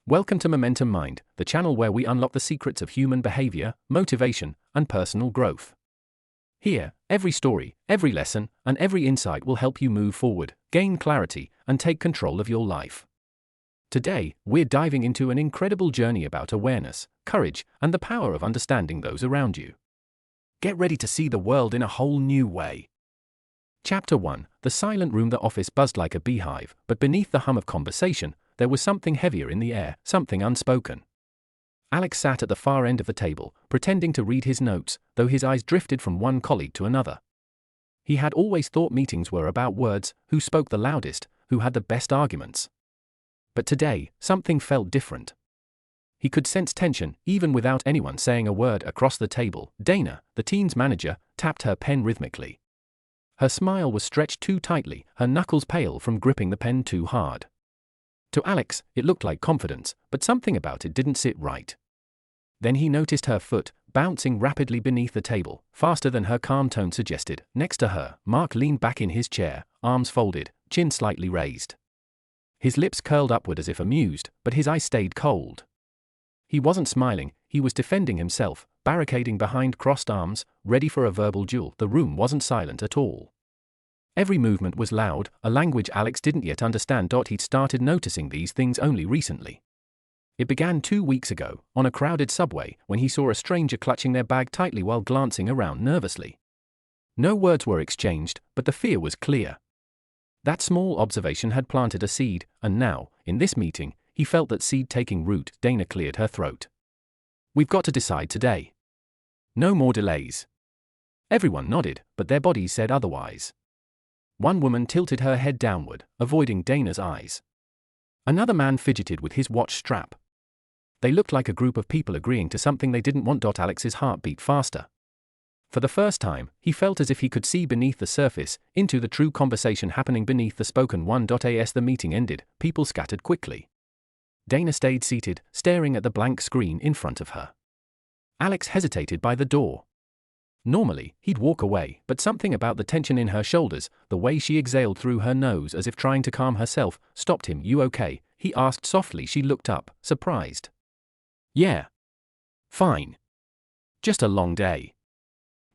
Welcome to Momentum Mind, the channel where we unlock the secrets of human behavior, motivation, and personal growth. Here, every story, every lesson, and every insight will help you move forward, gain clarity, and take control of your life. Today, we're diving into an incredible journey about awareness, courage, and the power of understanding those around you. Get ready to see the world in a whole new way. Chapter 1: The silent room. The office buzzed like a beehive, but beneath the hum of conversation, there was something heavier in the air, something unspoken. Alex sat at the far end of the table, pretending to read his notes, though his eyes drifted from one colleague to another. He had always thought meetings were about words, who spoke the loudest, who had the best arguments. But today, something felt different. He could sense tension, even without anyone saying a word. Across the table, Dana, the team's manager, tapped her pen rhythmically. Her smile was stretched too tightly, her knuckles pale from gripping the pen too hard. To Alex, it looked like confidence, but something about it didn't sit right. Then he noticed her foot, bouncing rapidly beneath the table, faster than her calm tone suggested. Next to her, Mark leaned back in his chair, arms folded, chin slightly raised. His lips curled upward as if amused, but his eyes stayed cold. He wasn't smiling, he was defending himself, barricading behind crossed arms, ready for a verbal duel. The room wasn't silent at all. Every movement was loud, a language Alex didn't yet understand. He'd started noticing these things only recently. It began 2 weeks ago, on a crowded subway, when he saw a stranger clutching their bag tightly while glancing around nervously. No words were exchanged, but the fear was clear. That small observation had planted a seed, and now, in this meeting, he felt that seed taking root. Dana cleared her throat. "We've got to decide today. No more delays." Everyone nodded, but their bodies said otherwise. One woman tilted her head downward, avoiding Dana's eyes. Another man fidgeted with his watch strap. They looked like a group of people agreeing to something they didn't want. Alex's heart beat faster. For the first time, he felt as if he could see beneath the surface, into the true conversation happening beneath the spoken one. As the meeting ended, people scattered quickly. Dana stayed seated, staring at the blank screen in front of her. Alex hesitated by the door. Normally, he'd walk away, but something about the tension in her shoulders, the way she exhaled through her nose as if trying to calm herself, stopped him. "You okay?" he asked softly. She looked up, surprised. "Yeah. Fine. Just a long day."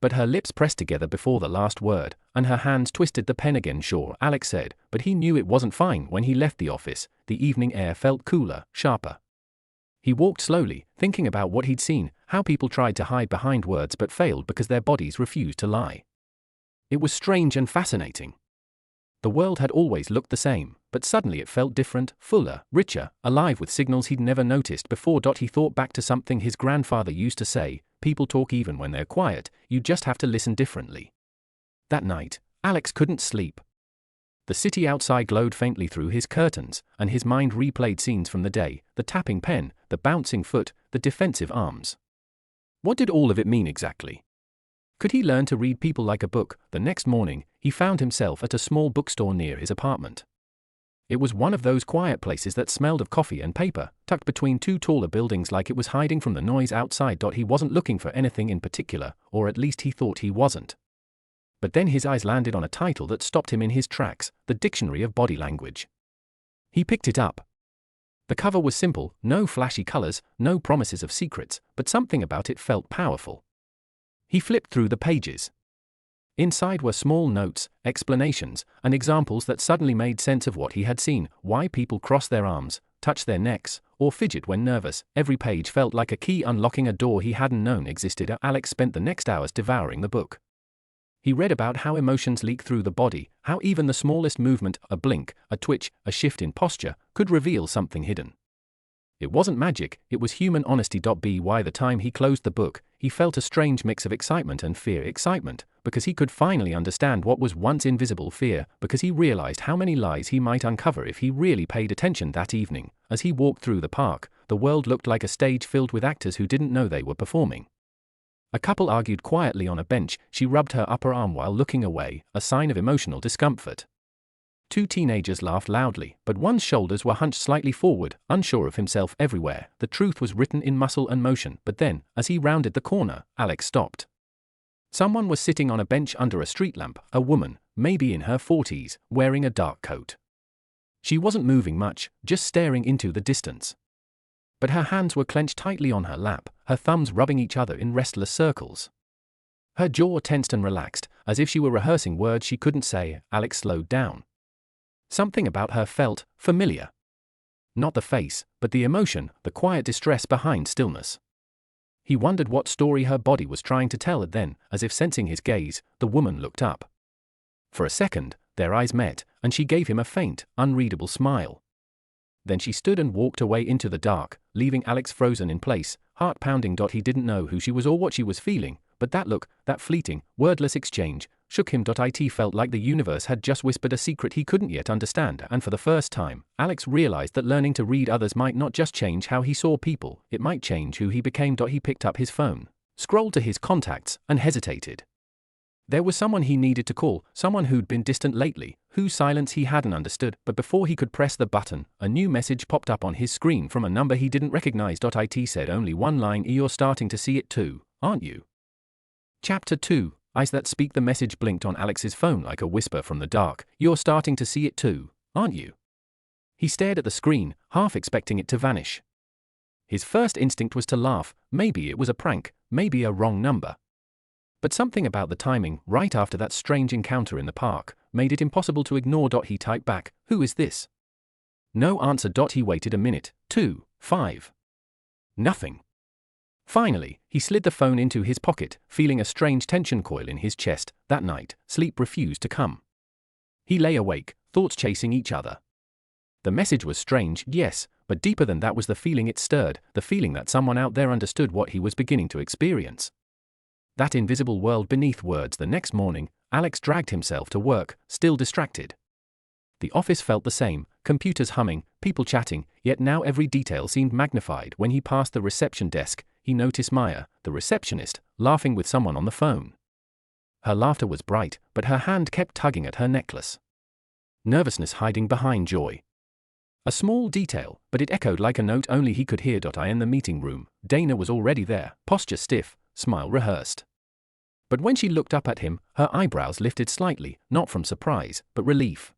But her lips pressed together before the last word, and her hands twisted the pen again. "Sure," Alex said, but he knew it wasn't fine. When he left the office, the evening air felt cooler, sharper. He walked slowly, thinking about what he'd seen, how people tried to hide behind words but failed because their bodies refused to lie. It was strange and fascinating. The world had always looked the same, but suddenly it felt different, fuller, richer, alive with signals he'd never noticed before. He thought back to something his grandfather used to say: "People talk even when they're quiet, you just have to listen differently." That night, Alex couldn't sleep. The city outside glowed faintly through his curtains, and his mind replayed scenes from the day: the tapping pen, the bouncing foot, the defensive arms. What did all of it mean exactly? Could he learn to read people like a book? The next morning, he found himself at a small bookstore near his apartment. It was one of those quiet places that smelled of coffee and paper, tucked between two taller buildings, like it was hiding from the noise outside. He wasn't looking for anything in particular, or at least he thought he wasn't. But then his eyes landed on a title that stopped him in his tracks: The Dictionary of Body Language. He picked it up. The cover was simple, no flashy colors, no promises of secrets, but something about it felt powerful. He flipped through the pages. Inside were small notes, explanations, and examples that suddenly made sense of what he had seen: why people cross their arms, touch their necks, or fidget when nervous. Every page felt like a key unlocking a door he hadn't known existed. Alex spent the next hours devouring the book. He read about how emotions leak through the body, how even the smallest movement, a blink, a twitch, a shift in posture, could reveal something hidden. It wasn't magic, it was human honesty. By the time he closed the book, he felt a strange mix of excitement and fear. Excitement, because he could finally understand what was once invisible. Fear, because he realized how many lies he might uncover if he really paid attention. That evening, as he walked through the park, the world looked like a stage filled with actors who didn't know they were performing. A couple argued quietly on a bench. She rubbed her upper arm while looking away, a sign of emotional discomfort. Two teenagers laughed loudly, but one's shoulders were hunched slightly forward, unsure of himself. Everywhere, the truth was written in muscle and motion. But then, as he rounded the corner, Alex stopped. Someone was sitting on a bench under a street lamp, a woman, maybe in her 40s, wearing a dark coat. She wasn't moving much, just staring into the distance. but her hands were clenched tightly on her lap, her thumbs rubbing each other in restless circles. Her jaw tensed and relaxed, as if she were rehearsing words she couldn't say. Alex slowed down. Something about her felt familiar. Not the face, but the emotion, the quiet distress behind stillness. He wondered what story her body was trying to tell, and then, as if sensing his gaze, the woman looked up. For a second, their eyes met, and she gave him a faint, unreadable smile. Then she stood and walked away into the dark, leaving Alex frozen in place, heart pounding. He didn't know who she was or what she was feeling, but that look, that fleeting, wordless exchange, shook him. It felt like the universe had just whispered a secret he couldn't yet understand, and for the first time, Alex realized that learning to read others might not just change how he saw people, it might change who he became. He picked up his phone, scrolled to his contacts, and hesitated. There was someone he needed to call, someone who'd been distant lately, whose silence he hadn't understood, but before he could press the button, a new message popped up on his screen from a number he didn't recognize. It said only one line: "You're starting to see it too, aren't you?" Chapter 2, Eyes That Speak. The message blinked on Alex's phone like a whisper from the dark. "You're starting to see it too, aren't you?" He stared at the screen, half expecting it to vanish. His first instinct was to laugh. Maybe it was a prank, maybe a wrong number. But something about the timing, right after that strange encounter in the park, made it impossible to ignore. He typed back, "Who is this?" No answer. He waited a minute, 2, 5. Nothing. Finally, he slid the phone into his pocket, feeling a strange tension coil in his chest. That night, sleep refused to come. He lay awake, thoughts chasing each other. The message was strange, yes, but deeper than that was the feeling it stirred, the feeling that someone out there understood what he was beginning to experience. That invisible world beneath words. The next morning, Alex dragged himself to work, still distracted. The office felt the same, computers humming, people chatting, yet now every detail seemed magnified. When he passed the reception desk, he noticed Maya, the receptionist, laughing with someone on the phone. Her laughter was bright, but her hand kept tugging at her necklace. Nervousness hiding behind joy. A small detail, but it echoed like a note only he could hear. In the meeting room, Dana was already there, posture stiff, smile rehearsed. But when she looked up at him, her eyebrows lifted slightly, not from surprise, but relief.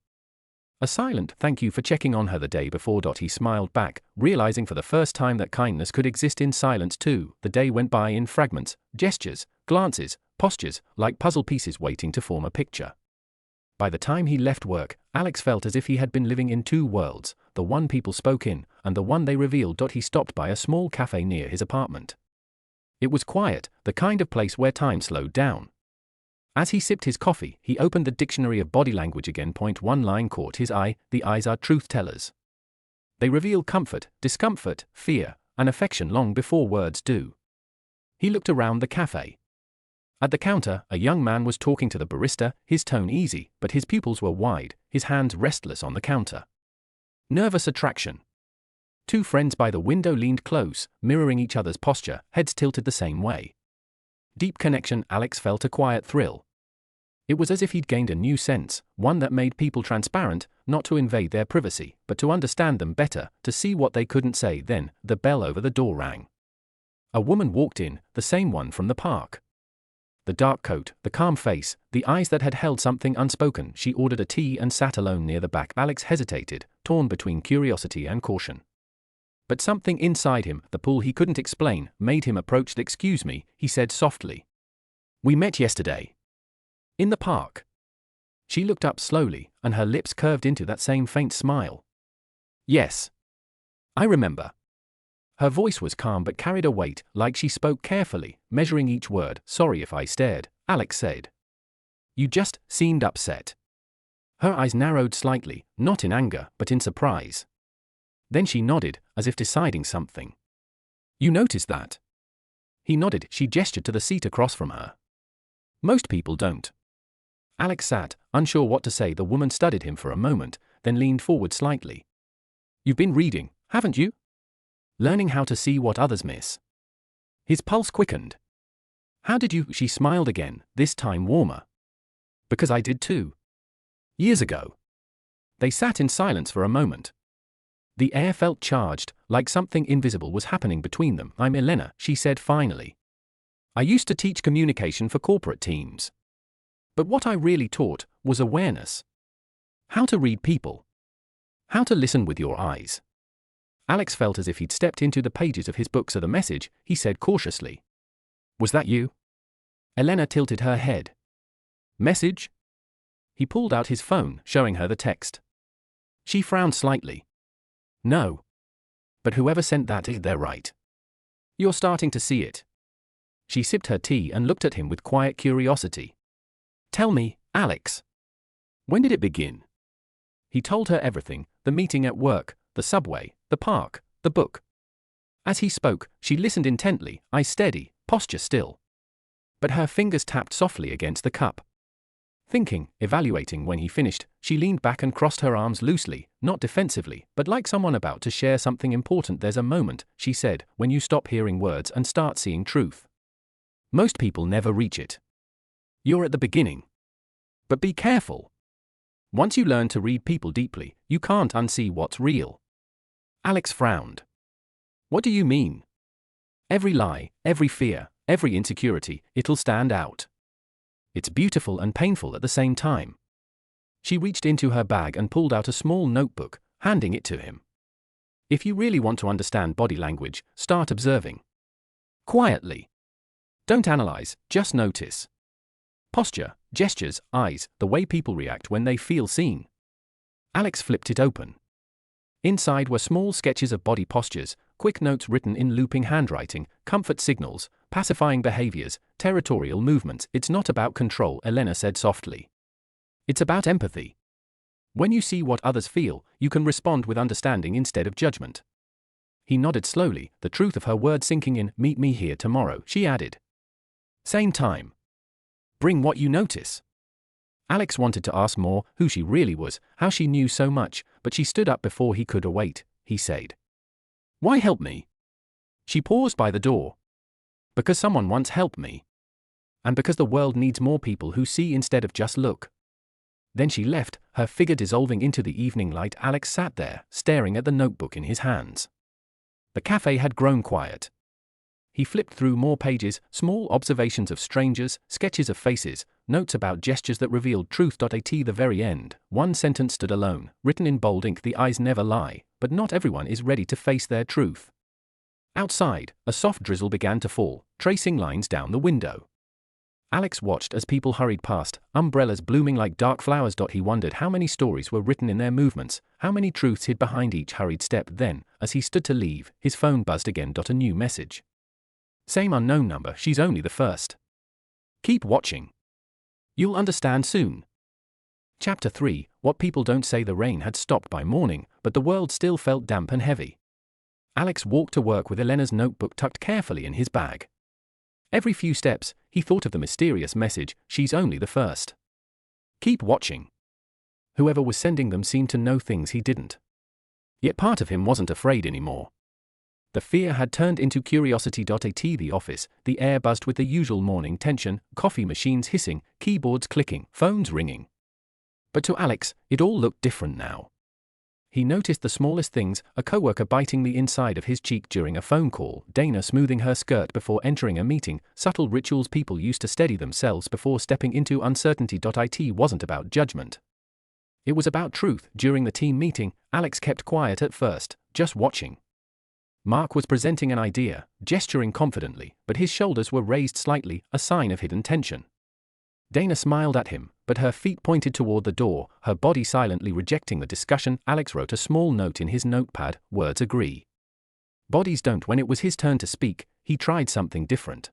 A silent "thank you for checking on her the day before." He smiled back, realizing for the first time that kindness could exist in silence too. The day went by in fragments, gestures, glances, postures, like puzzle pieces waiting to form a picture. By the time he left work, Alex felt as if he had been living in two worlds, the one people spoke in, and the one they revealed. He stopped by a small cafe near his apartment. It was quiet, the kind of place where time slowed down. As he sipped his coffee, he opened the dictionary of body language again. One line caught his eye: the eyes are truth tellers. They reveal comfort, discomfort, fear, and affection long before words do. He looked around the cafe. At the counter, a young man was talking to the barista, his tone easy, but his pupils were wide, his hands restless on the counter. Nervous attraction. Two friends by the window leaned close, mirroring each other's posture, heads tilted the same way. Deep connection. Alex felt a quiet thrill. It was as if he'd gained a new sense, one that made people transparent, not to invade their privacy, but to understand them better, to see what they couldn't say. Then, the bell over the door rang. A woman walked in, the same one from the park. The dark coat, the calm face, the eyes that had held something unspoken. She ordered a tea and sat alone near the back. Alex hesitated, torn between curiosity and caution. But something inside him, the pull he couldn't explain, made him approach. "Excuse me," he said softly. "We met yesterday. In the park." She looked up slowly, and her lips curved into that same faint smile. "Yes. I remember." Her voice was calm but carried a weight, like she spoke carefully, measuring each word. "Sorry if I stared," Alex said. "You just seemed upset." Her eyes narrowed slightly, not in anger, but in surprise. Then she nodded, as if deciding something. "You noticed that?" He nodded. She gestured to the seat across from her. "Most people don't." Alex sat, unsure what to say. The woman studied him for a moment, then leaned forward slightly. "You've been reading, haven't you? Learning how to see what others miss." His pulse quickened. "How did you?" She smiled again, this time warmer. "Because I did too. Years ago." They sat in silence for a moment. The air felt charged, like something invisible was happening between them. "I'm Elena," she said finally. "I used to teach communication for corporate teams. But what I really taught was awareness. How to read people. How to listen with your eyes. Alex felt as if he'd stepped into the pages of his book. "So the message," he said cautiously. "Was that you?" Elena tilted her head. "Message?" He pulled out his phone, showing her the text. She frowned slightly. "No. But whoever sent that, they're right. You're starting to see it." She sipped her tea and looked at him with quiet curiosity. "Tell me, Alex. When did it begin?" He told her everything: the meeting at work, the subway, the park, the book. As he spoke, she listened intently, eyes steady, posture still. But her fingers tapped softly against the cup. Thinking, evaluating. When he finished, she leaned back and crossed her arms loosely, not defensively, but like someone about to share something important. "There's a moment," she said, "when you stop hearing words and start seeing truth. Most people never reach it. You're at the beginning. But be careful. Once you learn to read people deeply, you can't unsee what's real." Alex frowned. "What do you mean?" "Every lie, every fear, every insecurity, it'll stand out. It's beautiful and painful at the same time." She reached into her bag and pulled out a small notebook, handing it to him. "If you really want to understand body language, start observing. Quietly. Don't analyze, just notice. Posture, gestures, eyes, the way people react when they feel seen." Alex flipped it open. Inside were small sketches of body postures, quick notes written in looping handwriting, comfort signals, pacifying behaviors, territorial movements. "It's not about control," Elena said softly. "It's about empathy. When you see what others feel, you can respond with understanding instead of judgment." He nodded slowly, the truth of her words sinking in. "Meet me here tomorrow," she added. "Same time. Bring what you notice." Alex wanted to ask more, who she really was, how she knew so much, but she stood up before he could. "Wait," he said. "Why help me?" She paused by the door. "Because someone once helped me. And because the world needs more people who see instead of just look." Then she left, her figure dissolving into the evening light. Alex sat there, staring at the notebook in his hands. The cafe had grown quiet. He flipped through more pages, small observations of strangers, sketches of faces, notes about gestures that revealed truth. At the very end, one sentence stood alone, written in bold ink: "The eyes never lie, but not everyone is ready to face their truth." Outside, a soft drizzle began to fall, tracing lines down the window. Alex watched as people hurried past, umbrellas blooming like dark flowers. He wondered how many stories were written in their movements, how many truths hid behind each hurried step. Then, as he stood to leave, his phone buzzed again. A new message. "Same unknown number, she's only the first. Keep watching. You'll understand soon." Chapter 3, What People Don't Say. The rain had stopped by morning, but the world still felt damp and heavy. Alex walked to work with Elena's notebook tucked carefully in his bag. Every few steps, he thought of the mysterious message: "She's only the first. Keep watching." Whoever was sending them seemed to know things he didn't. Yet part of him wasn't afraid anymore. The fear had turned into curiosity. At the office, the air buzzed with the usual morning tension, coffee machines hissing, keyboards clicking, phones ringing. But to Alex, it all looked different now. He noticed the smallest things: a coworker biting the inside of his cheek during a phone call, Dana smoothing her skirt before entering a meeting, subtle rituals people used to steady themselves before stepping into uncertainty. It wasn't about judgment. It was about truth. During the team meeting, Alex kept quiet at first, just watching. Mark was presenting an idea, gesturing confidently, but his shoulders were raised slightly, a sign of hidden tension. Dana smiled at him, but her feet pointed toward the door, her body silently rejecting the discussion. Alex wrote a small note in his notepad: "Words agree. Bodies don't." When it was his turn to speak, he tried something different.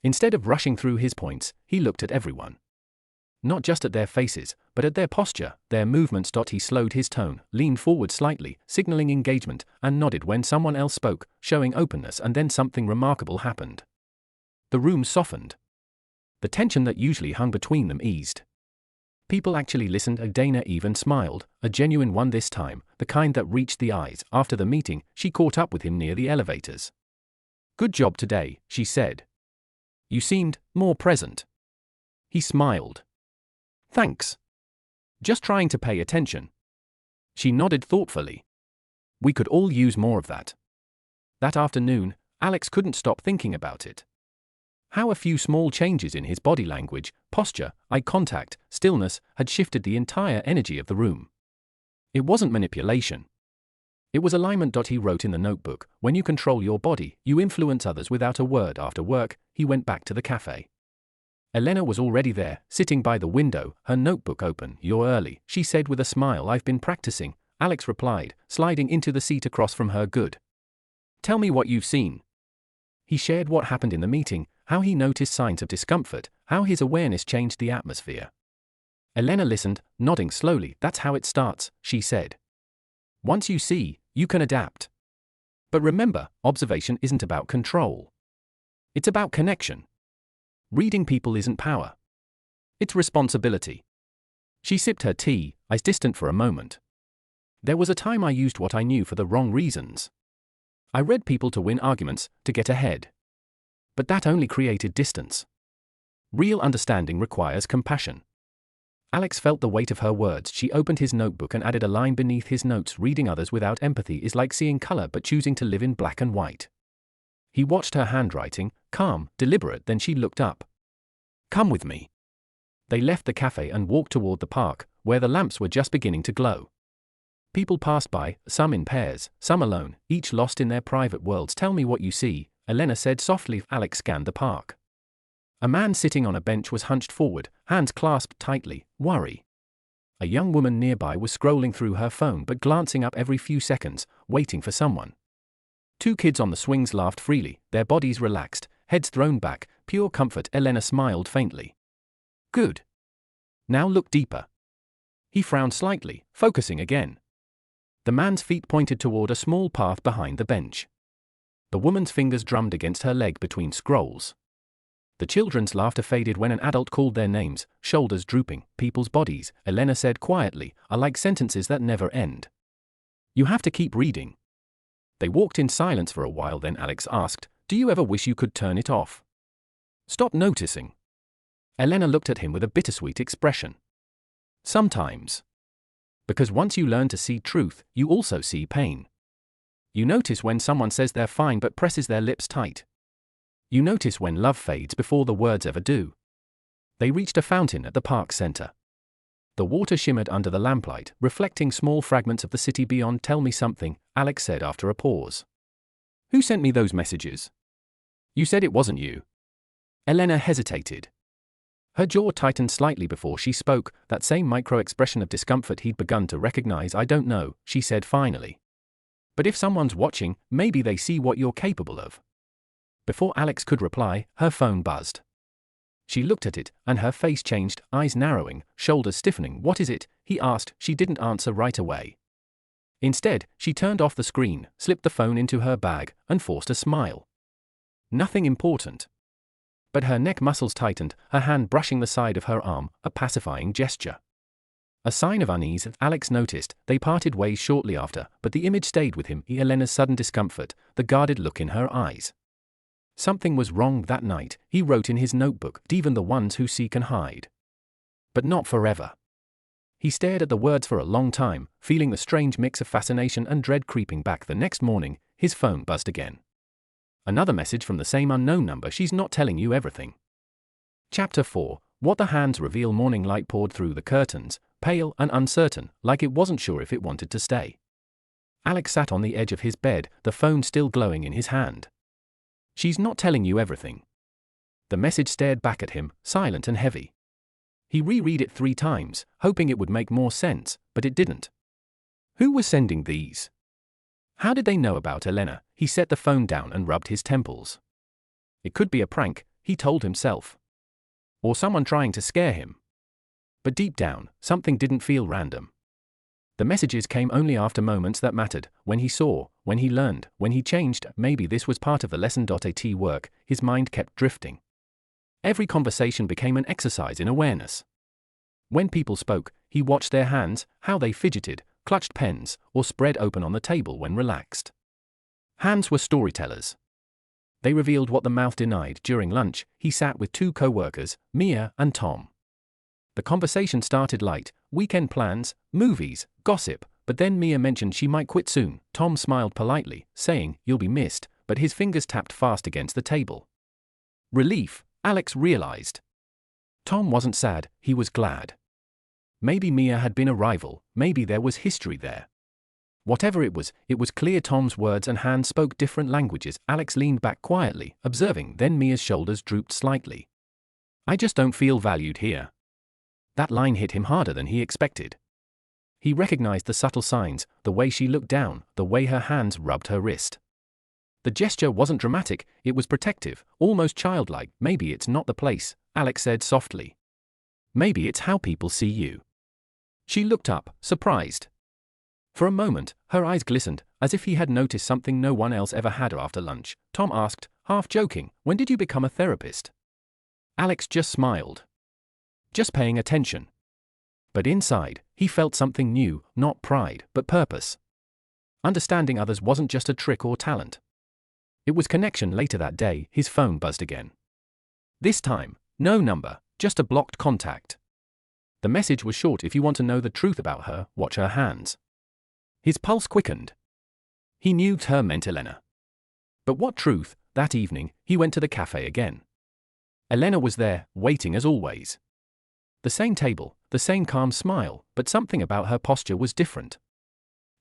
Instead of rushing through his points, he looked at everyone. Not just at their faces, but at their posture, their movements. He slowed his tone, leaned forward slightly, signaling engagement, and nodded when someone else spoke, showing openness. And then something remarkable happened. The room softened. The tension that usually hung between them eased. People actually listened. Dana even smiled, a genuine one this time, the kind that reached the eyes. After the meeting, she caught up with him near the elevators. "Good job today," she said. "You seemed more present." He smiled. "Thanks. Just trying to pay attention." She nodded thoughtfully. "We could all use more of that." That afternoon, Alex couldn't stop thinking about it. How a few small changes in his body language, posture, eye contact, stillness, had shifted the entire energy of the room. It wasn't manipulation. It was alignment. He wrote in the notebook, when you control your body, you influence others without a word. After work, he went back to the cafe. Elena was already there, sitting by the window, her notebook open. You're early, she said with a smile. I've been practicing, Alex replied, sliding into the seat across from her. Good. Tell me what you've seen. He shared what happened in the meeting, how he noticed signs of discomfort, how his awareness changed the atmosphere. Elena listened, nodding slowly. That's how it starts, she said. Once you see, you can adapt. But remember, observation isn't about control. It's about connection. Reading people isn't power. It's responsibility. She sipped her tea, eyes distant for a moment. There was a time I used what I knew for the wrong reasons. I read people to win arguments, to get ahead. But that only created distance. Real understanding requires compassion. Alex felt the weight of her words. She opened his notebook and added a line beneath his notes. Reading others without empathy is like seeing color but choosing to live in black and white. He watched her handwriting, calm, deliberate. Then she looked up. Come with me. They left the cafe and walked toward the park, where the lamps were just beginning to glow. People passed by, some in pairs, some alone, each lost in their private worlds. Tell me what you see, Elena said softly. Alex scanned the park. A man sitting on a bench was hunched forward, hands clasped tightly, worry. A young woman nearby was scrolling through her phone but glancing up every few seconds, waiting for someone. Two kids on the swings laughed freely, their bodies relaxed, heads thrown back, pure comfort. Elena smiled faintly. Good. Now look deeper. He frowned slightly, focusing again. The man's feet pointed toward a small path behind the bench. The woman's fingers drummed against her leg between scrolls. The children's laughter faded when an adult called their names, shoulders drooping. People's bodies, Elena said quietly, are like sentences that never end. You have to keep reading. They walked in silence for a while. Then Alex asked, do you ever wish you could turn it off? Stop noticing. Elena looked at him with a bittersweet expression. Sometimes. Because once you learn to see truth, you also see pain. You notice when someone says they're fine but presses their lips tight. You notice when love fades before the words ever do. They reached a fountain at the park center. The water shimmered under the lamplight, reflecting small fragments of the city beyond. Tell me something, Alex said after a pause. Who sent me those messages? You said it wasn't you. Elena hesitated. Her jaw tightened slightly before she spoke, that same micro-expression of discomfort he'd begun to recognize. I don't know, she said finally. But if someone's watching, maybe they see what you're capable of. Before Alex could reply, her phone buzzed. She looked at it, and her face changed, eyes narrowing, shoulders stiffening. What is it? He asked. She didn't answer right away. Instead, she turned off the screen, slipped the phone into her bag, and forced a smile. Nothing important. But her neck muscles tightened, her hand brushing the side of her arm, a pacifying gesture. A sign of unease, Alex noticed. They parted ways shortly after, but the image stayed with him. Elena's sudden discomfort, the guarded look in her eyes. Something was wrong that night, he wrote in his notebook. Even the ones who see can hide. But not forever. He stared at the words for a long time, feeling the strange mix of fascination and dread creeping back. The next morning, his phone buzzed again. Another message from the same unknown number. She's not telling you everything. Chapter 4. What the hands reveal. Morning light poured through the curtains, pale and uncertain, like it wasn't sure if it wanted to stay. Alex sat on the edge of his bed, the phone still glowing in his hand. She's not telling you everything. The message stared back at him, silent and heavy. He reread it 3 times, hoping it would make more sense, but it didn't. Who was sending these? How did they know about Elena? He set the phone down and rubbed his temples. It could be a prank, he told himself. Or someone trying to scare him. But deep down, something didn't feel random. The messages came only after moments that mattered, when he saw, when he learned, when he changed. Maybe this was part of the lesson.at work. His mind kept drifting. Every conversation became an exercise in awareness. When people spoke, he watched their hands, how they fidgeted, clutched pens, or spread open on the table when relaxed. Hands were storytellers. They revealed what the mouth denied. During lunch, he sat with 2 co-workers, Mia and Tom. The conversation started light, weekend plans, movies, gossip, but then Mia mentioned she might quit soon. Tom smiled politely, saying, "You'll be missed," but his fingers tapped fast against the table. Relief, Alex realized. Tom wasn't sad, he was glad. Maybe Mia had been a rival, maybe there was history there. Whatever it was clear Tom's words and hands spoke different languages. Alex leaned back quietly, observing, then Mia's shoulders drooped slightly. I just don't feel valued here. That line hit him harder than he expected. He recognized the subtle signs, the way she looked down, the way her hands rubbed her wrist. The gesture wasn't dramatic, it was protective, almost childlike. Maybe it's not the place, Alex said softly. Maybe it's how people see you. She looked up, surprised. For a moment, her eyes glistened, as if he had noticed something no one else ever had after lunch. Tom asked, half joking, when did you become a therapist? Alex just smiled. Just paying attention. But inside, he felt something new, not pride, but purpose. Understanding others wasn't just a trick or talent. It was connection. Later that day, his phone buzzed again. This time, no number, just a blocked contact. The message was short: if you want to know the truth about her, watch her hands. His pulse quickened. He knew her meant Elena. But what truth? That evening, he went to the cafe again. Elena was there, waiting as always. The same table, the same calm smile, but something about her posture was different.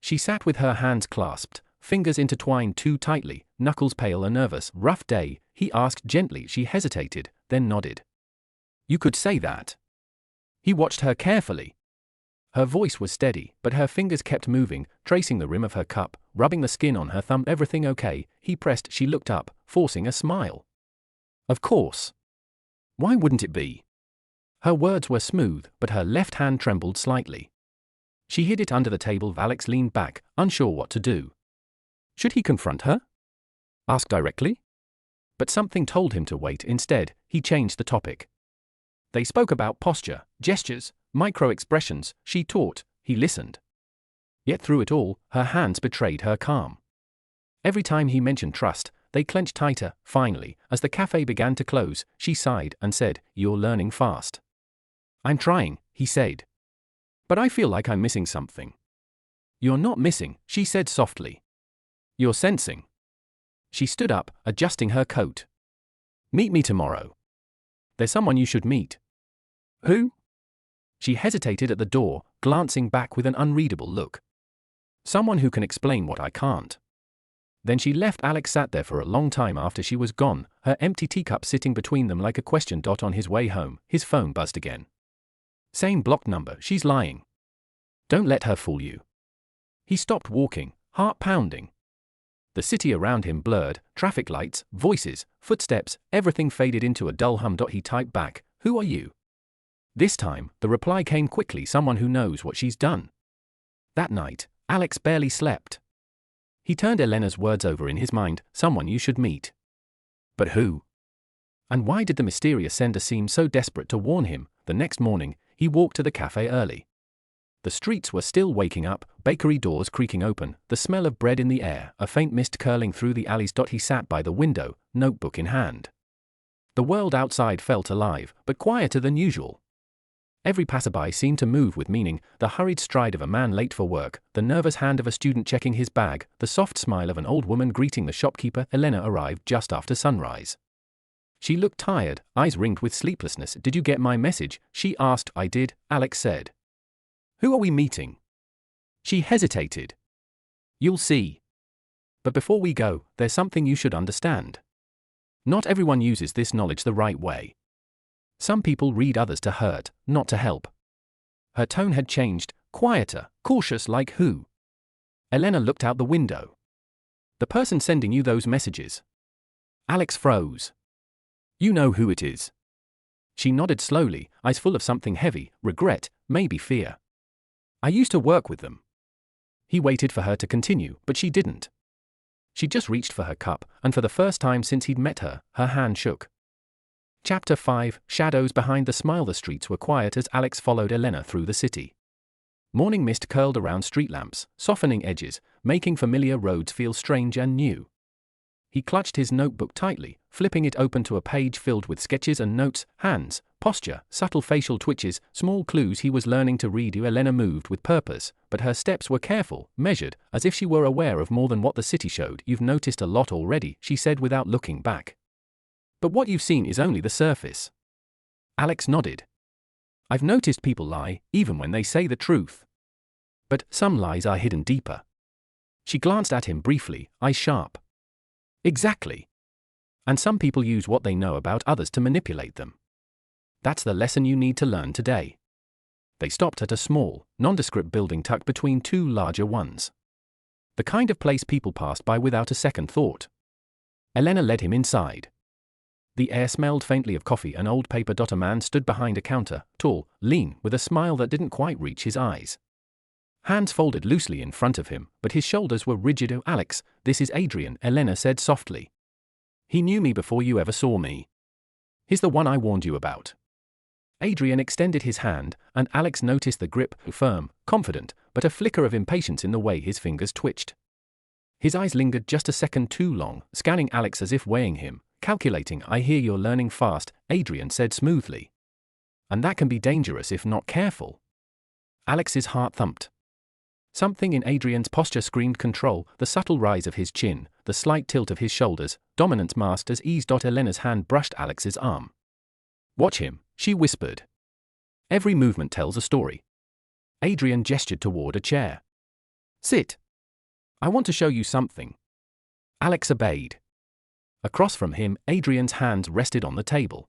She sat with her hands clasped, fingers intertwined too tightly, knuckles pale and nervous. Rough day, he asked gently. She hesitated, then nodded. You could say that. He watched her carefully. Her voice was steady, but her fingers kept moving, tracing the rim of her cup, rubbing the skin on her thumb. Everything okay? He pressed. She looked up, forcing a smile. Of course. Why wouldn't it be? Her words were smooth, but her left hand trembled slightly. She hid it under the table. Alex leaned back, unsure what to do. Should he confront her? Ask directly? But something told him to wait. Instead, he changed the topic. They spoke about posture, gestures, micro-expressions. She taught, he listened. Yet through it all, her hands betrayed her calm. Every time he mentioned trust, they clenched tighter. Finally, as the cafe began to close, she sighed and said, You're learning fast. I'm trying, he said. But I feel like I'm missing something. You're not missing, she said softly. You're sensing. She stood up, adjusting her coat. Meet me tomorrow. There's someone you should meet. Who? She hesitated at the door, glancing back with an unreadable look. Someone who can explain what I can't. Then she left. Alex sat there for a long time after she was gone, her empty teacup sitting between them like a question. On his way home, his phone buzzed again. Same blocked number. She's lying. Don't let her fool you. He stopped walking, heart pounding. The city around him blurred, traffic lights, voices, footsteps, everything faded into a dull hum. He typed back, Who are you? This time, the reply came quickly, someone who knows what she's done. That night, Alex barely slept. He turned Elena's words over in his mind, someone you should meet. But who? And why did the mysterious sender seem so desperate to warn him? The next morning, he walked to the cafe early. The streets were still waking up, bakery doors creaking open, the smell of bread in the air, a faint mist curling through the alleys. He sat by the window, notebook in hand. The world outside felt alive, but quieter than usual. Every passerby seemed to move with meaning, the hurried stride of a man late for work, the nervous hand of a student checking his bag, the soft smile of an old woman greeting the shopkeeper. Elena arrived just after sunrise. She looked tired, eyes ringed with sleeplessness. Did you get my message? She asked. I did, Alex said. Who are we meeting? She hesitated. You'll see. But before we go, there's something you should understand. Not everyone uses this knowledge the right way. Some people read others to hurt, not to help. Her tone had changed, quieter, cautious. Like who? Elena looked out the window. The person sending you those messages. Alex froze. You know who it is. She nodded slowly, eyes full of something heavy, regret, maybe fear. I used to work with them. He waited for her to continue, but she didn't. She just reached for her cup, and for the first time since he'd met her, her hand shook. Chapter 5, Shadows behind the smile. The streets were quiet as Alex followed Elena through the city. Morning mist curled around street lamps, softening edges, making familiar roads feel strange and new. He clutched his notebook tightly, flipping it open to a page filled with sketches and notes, hands, posture, subtle facial twitches, small clues he was learning to read. Elena moved with purpose, but her steps were careful, measured, as if she were aware of more than what the city showed. You've noticed a lot already, she said without looking back. But what you've seen is only the surface. Alex nodded. I've noticed people lie, even when they say the truth. But some lies are hidden deeper. She glanced at him briefly, eyes sharp. Exactly. And some people use what they know about others to manipulate them. That's the lesson you need to learn today. They stopped at a small, nondescript building tucked between two larger ones. The kind of place people passed by without a second thought. Elena led him inside. The air smelled faintly of coffee and old paper. A man stood behind a counter, tall, lean, with a smile that didn't quite reach his eyes. Hands folded loosely in front of him, but his shoulders were rigid. "Oh, Alex, this is Adrian," Elena said softly. "He knew me before you ever saw me. He's the one I warned you about." Adrian extended his hand, and Alex noticed the grip, firm, confident, but a flicker of impatience in the way his fingers twitched. His eyes lingered just a second too long, scanning Alex as if weighing him, calculating. "I hear you're learning fast," Adrian said smoothly. "And that can be dangerous if not careful." Alex's heart thumped. Something in Adrian's posture screamed control, the subtle rise of his chin, the slight tilt of his shoulders, dominance masked as ease. Elena's hand brushed Alex's arm. "Watch him," she whispered. "Every movement tells a story." Adrian gestured toward a chair. "Sit. I want to show you something." Alex obeyed. Across from him, Adrian's hands rested on the table.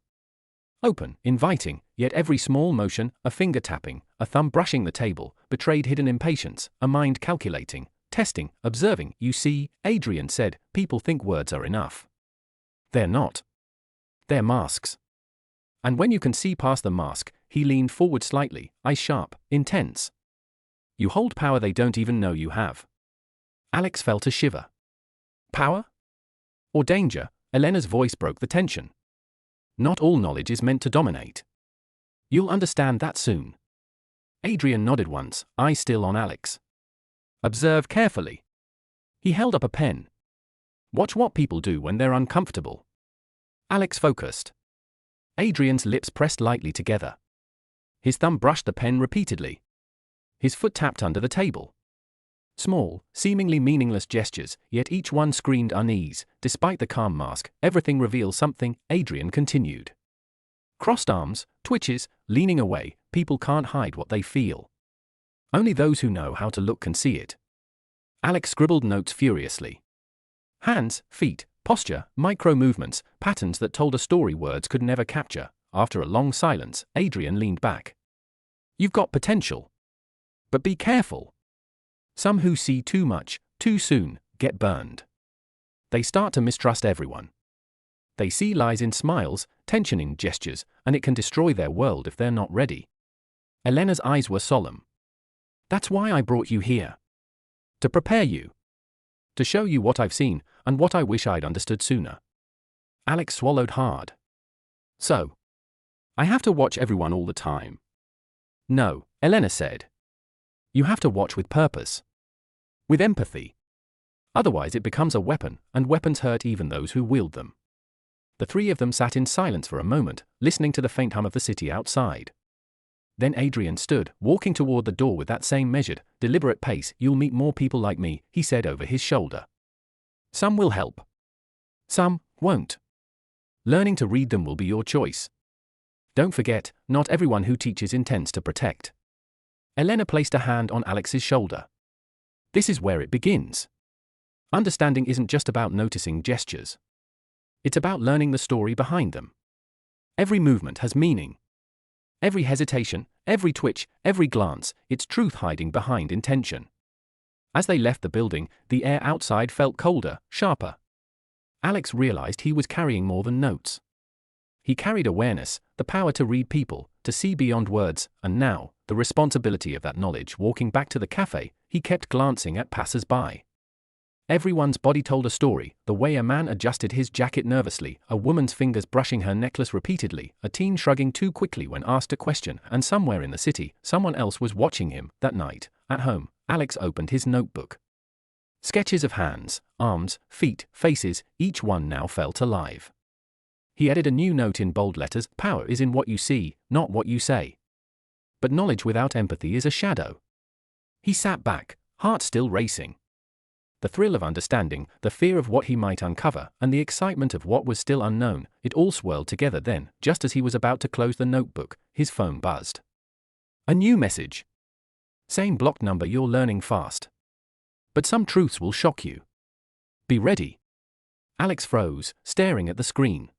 Open, inviting, yet every small motion, a finger tapping, a thumb brushing the table, betrayed hidden impatience, a mind calculating, testing, observing. "You see," Adrian said, "people think words are enough. They're not. They're masks. And when you can see past the mask," he leaned forward slightly, eyes sharp, intense, "you hold power they don't even know you have." Alex felt a shiver. Power? Or danger? Elena's voice broke the tension. "Not all knowledge is meant to dominate. You'll understand that soon." Adrian nodded once, eyes still on Alex. "Observe carefully." He held up a pen. "Watch what people do when they're uncomfortable." Alex focused. Adrian's lips pressed lightly together. His thumb brushed the pen repeatedly. His foot tapped under the table. Small, seemingly meaningless gestures, yet each one screamed unease. Despite the calm mask, everything reveals something, Adrian continued. Crossed arms, twitches, leaning away, people can't hide what they feel. Only those who know how to look can see it. Alex scribbled notes furiously. Hands, feet, posture, micro movements, patterns that told a story words could never capture. After a long silence, Adrian leaned back. "You've got potential. But be careful. Some who see too much, too soon, get burned. They start to mistrust everyone. They see lies in smiles, tension in gestures, and it can destroy their world if they're not ready." Elena's eyes were solemn. "That's why I brought you here. To prepare you. To show you what I've seen, and what I wish I'd understood sooner." Alex swallowed hard. "So? I have to watch everyone all the time?" "No," Elena said. "You have to watch with purpose. With empathy. Otherwise it becomes a weapon, and weapons hurt even those who wield them." The three of them sat in silence for a moment, listening to the faint hum of the city outside. Then Adrian stood, walking toward the door with that same measured, deliberate pace. "You'll meet more people like me," he said over his shoulder. "Some will help. Some won't. Learning to read them will be your choice. Don't forget, not everyone who teaches intends to protect." Elena placed a hand on Alex's shoulder. "This is where it begins. Understanding isn't just about noticing gestures. It's about learning the story behind them. Every movement has meaning. Every hesitation, every twitch, every glance, it's truth hiding behind intention." As they left the building, the air outside felt colder, sharper. Alex realized he was carrying more than notes. He carried awareness, the power to read people, to see beyond words, and now, the responsibility of that knowledge. Walking back to the cafe, he kept glancing at passers-by. Everyone's body told a story, the way a man adjusted his jacket nervously, a woman's fingers brushing her necklace repeatedly, a teen shrugging too quickly when asked a question, and somewhere in the city, someone else was watching him. That night, at home, Alex opened his notebook. Sketches of hands, arms, feet, faces, each one now felt alive. He added a new note in bold letters: "Power is in what you see, not what you say. But knowledge without empathy is a shadow." He sat back, heart still racing. The thrill of understanding, the fear of what he might uncover, and the excitement of what was still unknown, it all swirled together. Then, just as he was about to close the notebook, his phone buzzed. A new message. "Same blocked number, you're learning fast. But some truths will shock you. Be ready. Alex froze, staring at the screen.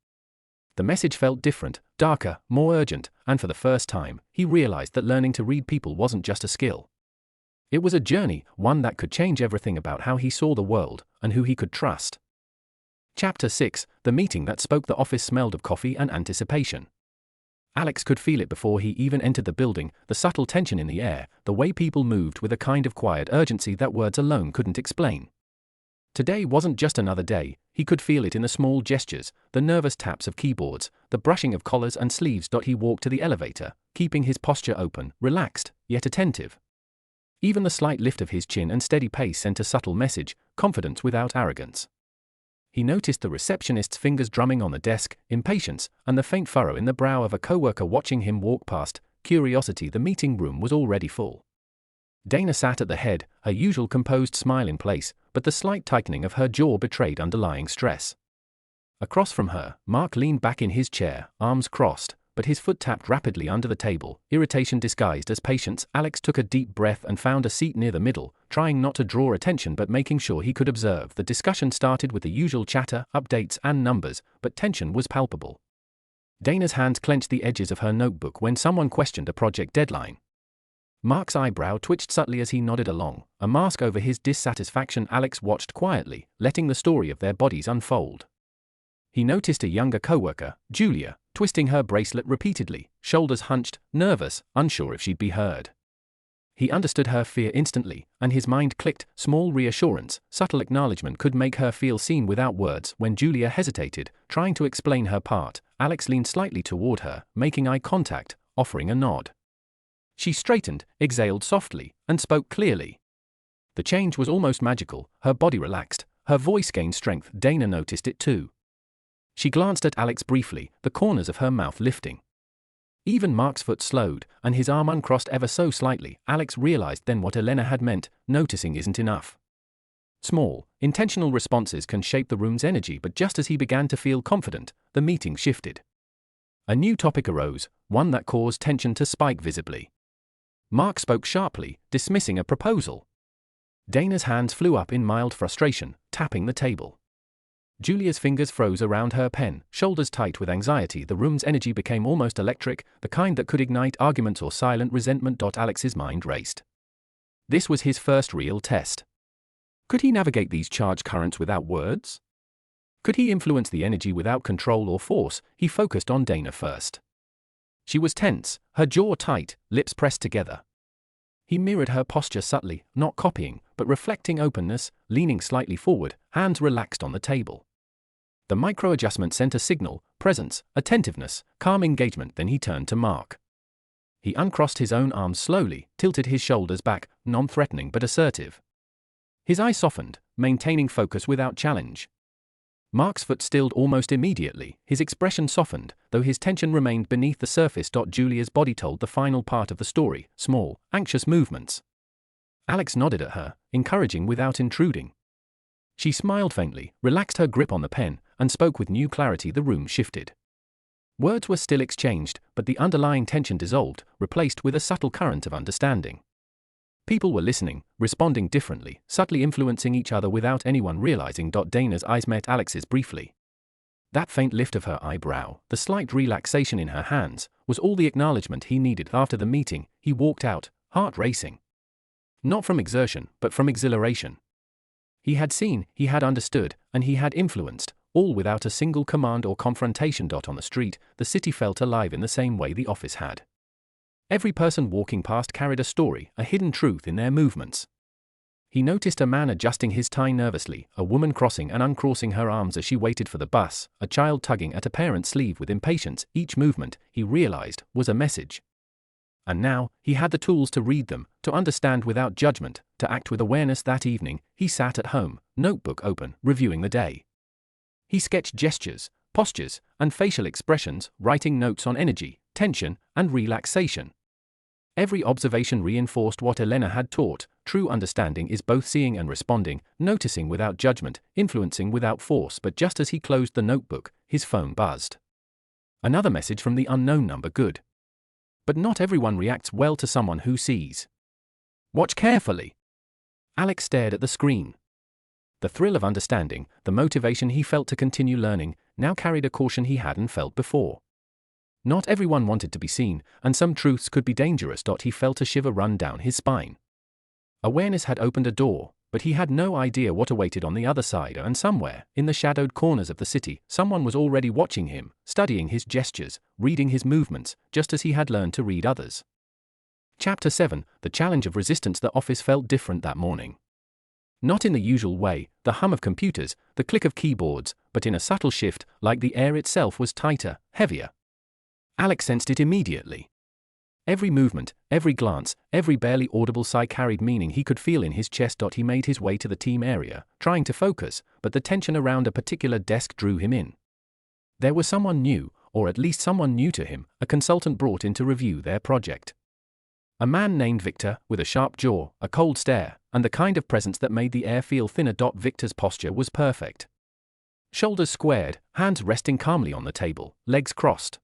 The message felt different, darker, more urgent, and for the first time, he realized that learning to read people wasn't just a skill. It was a journey, one that could change everything about how he saw the world, and who he could trust. Chapter 6, The Meeting That Spoke. The office smelled of coffee and anticipation. Alex could feel it before he even entered the building, the subtle tension in the air, the way people moved with a kind of quiet urgency that words alone couldn't explain. Today wasn't just another day, he could feel it in the small gestures, the nervous taps of keyboards, the brushing of collars and sleeves. He walked to the elevator, keeping his posture open, relaxed, yet attentive. Even the slight lift of his chin and steady pace sent a subtle message, confidence without arrogance. He noticed the receptionist's fingers drumming on the desk, impatience, and the faint furrow in the brow of a coworker watching him walk past, curiosity. The meeting room was already full. Dana sat at the head, her usual composed smile in place, but the slight tightening of her jaw betrayed underlying stress. Across from her, Mark leaned back in his chair, arms crossed, but his foot tapped rapidly under the table, irritation disguised as patience. Alex took a deep breath and found a seat near the middle, trying not to draw attention but making sure he could observe. The discussion started with the usual chatter, updates and numbers, but tension was palpable. Dana's hands clenched the edges of her notebook when someone questioned a project deadline. Mark's eyebrow twitched subtly as he nodded along, a mask over his dissatisfaction. Alex watched quietly, letting the story of their bodies unfold. He noticed a younger coworker, Julia, twisting her bracelet repeatedly, shoulders hunched, nervous, unsure if she'd be heard. He understood her fear instantly, and his mind clicked. Small reassurance, subtle acknowledgement could make her feel seen without words. When Julia hesitated, trying to explain her part, Alex leaned slightly toward her, making eye contact, offering a nod. She straightened, exhaled softly, and spoke clearly. The change was almost magical. Her body relaxed, her voice gained strength. Dana noticed it too. She glanced at Alex briefly, the corners of her mouth lifting. Even Mark's foot slowed, and his arm uncrossed ever so slightly. Alex realized then what Elena had meant: noticing isn't enough. Small, intentional responses can shape the room's energy. But just as he began to feel confident, the meeting shifted. A new topic arose, one that caused tension to spike visibly. Mark spoke sharply, dismissing a proposal. Dana's hands flew up in mild frustration, tapping the table. Julia's fingers froze around her pen, shoulders tight with anxiety. The room's energy became almost electric, the kind that could ignite arguments or silent resentment. Alex's mind raced. This was his first real test. Could he navigate these charged currents without words? Could he influence the energy without control or force? He focused on Dana first. She was tense, her jaw tight, lips pressed together. He mirrored her posture subtly, not copying, but reflecting openness, leaning slightly forward, hands relaxed on the table. The micro-adjustment sent a signal: presence, attentiveness, calm engagement. Then he turned to Mark. He uncrossed his own arms slowly, tilted his shoulders back, non-threatening but assertive. His eyes softened, maintaining focus without challenge. Mark's foot stilled almost immediately, his expression softened, though his tension remained beneath the surface. Julia's body told the final part of the story, small, anxious movements. Alex nodded at her, encouraging without intruding. She smiled faintly, relaxed her grip on the pen, and spoke with new clarity. The room shifted. Words were still exchanged, but the underlying tension dissolved, replaced with a subtle current of understanding. People were listening, responding differently, subtly influencing each other without anyone realizing. Dana's eyes met Alex's briefly. That faint lift of her eyebrow, the slight relaxation in her hands, was all the acknowledgement he needed. After the meeting, he walked out, heart racing. Not from exertion, but from exhilaration. He had seen, he had understood, and he had influenced, all without a single command or confrontation. On the street, the city felt alive in the same way the office had. Every person walking past carried a story, a hidden truth in their movements. He noticed a man adjusting his tie nervously, a woman crossing and uncrossing her arms as she waited for the bus, a child tugging at a parent's sleeve with impatience. Each movement, he realized, was a message. And now, he had the tools to read them, to understand without judgment, to act with awareness. That evening, he sat at home, notebook open, reviewing the day. He sketched gestures, postures, and facial expressions, writing notes on energy, tension, and relaxation. Every observation reinforced what Elena had taught: true understanding is both seeing and responding, noticing without judgment, influencing without force. But just as he closed the notebook, his phone buzzed. Another message from the unknown number. Good. But not everyone reacts well to someone who sees. Watch carefully. Alex stared at the screen. The thrill of understanding, the motivation he felt to continue learning, now carried a caution he hadn't felt before. Not everyone wanted to be seen, and some truths could be dangerous. He felt a shiver run down his spine. Awareness had opened a door, but he had no idea what awaited on the other side, and somewhere, in the shadowed corners of the city, someone was already watching him, studying his gestures, reading his movements, just as he had learned to read others. Chapter 7, The Challenge of Resistance. The office felt different that morning. Not in the usual way, the hum of computers, the click of keyboards, but in a subtle shift, like the air itself was tighter, heavier. Alex sensed it immediately. Every movement, every glance, every barely audible sigh carried meaning he could feel in his chest. He made his way to the team area, trying to focus, but the tension around a particular desk drew him in. There was someone new, or at least someone new to him, a consultant brought in to review their project. A man named Victor, with a sharp jaw, a cold stare, and the kind of presence that made the air feel thinner. Victor's posture was perfect. Shoulders squared, hands resting calmly on the table, legs crossed.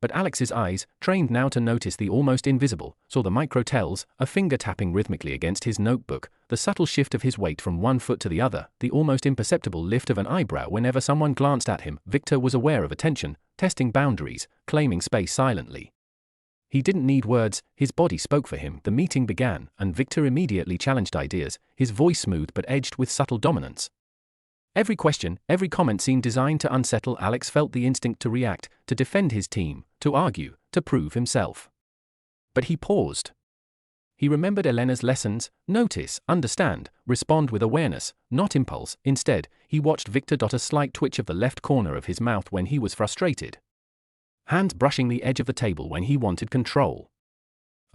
But Alex's eyes, trained now to notice the almost invisible, saw the micro tells, a finger tapping rhythmically against his notebook, the subtle shift of his weight from one foot to the other, the almost imperceptible lift of an eyebrow whenever someone glanced at him. Victor was aware of attention, testing boundaries, claiming space silently. He didn't need words, his body spoke for him. The meeting began, and Victor immediately challenged ideas, his voice smooth but edged with subtle dominance. Every question, every comment seemed designed to unsettle. Alex felt the instinct to react, to defend his team, to argue, to prove himself. But he paused. He remembered Elena's lessons: notice, understand, respond with awareness, not impulse. Instead, he watched Victor. A slight twitch of the left corner of his mouth when he was frustrated. Hands brushing the edge of the table when he wanted control.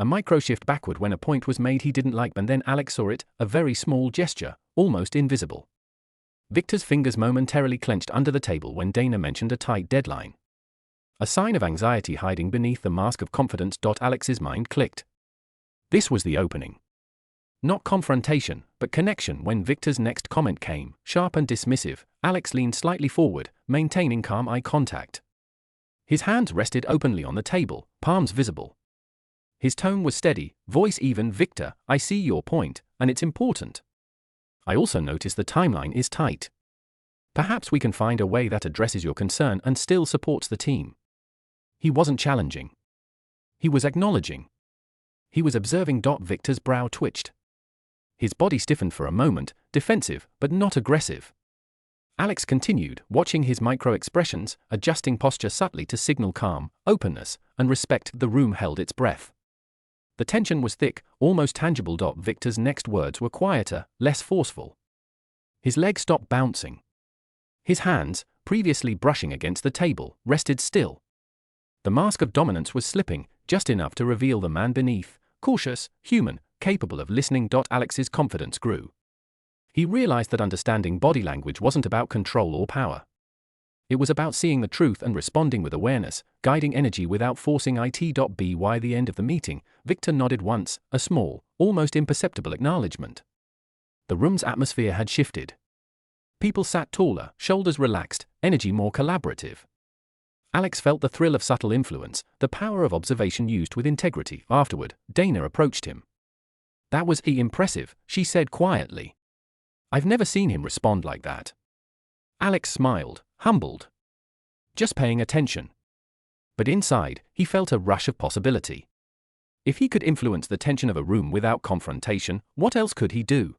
A micro shift backward when a point was made he didn't like, and then Alex saw it, a very small gesture, almost invisible. Victor's fingers momentarily clenched under the table when Dana mentioned a tight deadline. A sign of anxiety hiding beneath the mask of confidence. Alex's mind clicked. This was the opening. Not confrontation, but connection. When Victor's next comment came, sharp and dismissive, Alex leaned slightly forward, maintaining calm eye contact. His hands rested openly on the table, palms visible. His tone was steady, voice even. Victor, I see your point, and it's important. I also notice the timeline is tight. Perhaps we can find a way that addresses your concern and still supports the team. He wasn't challenging. He was acknowledging. He was observing. Victor's brow twitched. His body stiffened for a moment, defensive, but not aggressive. Alex continued, watching his micro-expressions, adjusting posture subtly to signal calm, openness, and respect. The room held its breath. The tension was thick, almost tangible. Victor's next words were quieter, less forceful. His legs stopped bouncing. His hands, previously brushing against the table, rested still. The mask of dominance was slipping, just enough to reveal the man beneath, cautious, human, capable of listening. Alex's confidence grew. He realized that understanding body language wasn't about control or power. It was about seeing the truth and responding with awareness, guiding energy without forcing it. By the end of the meeting, Victor nodded once, a small, almost imperceptible acknowledgement. The room's atmosphere had shifted. People sat taller, shoulders relaxed, energy more collaborative. Alex felt the thrill of subtle influence, the power of observation used with integrity. Afterward, Dana approached him. That was impressive, she said quietly. I've never seen him respond like that. Alex smiled, humbled. Just paying attention. But inside, he felt a rush of possibility. If he could influence the tension of a room without confrontation, what else could he do?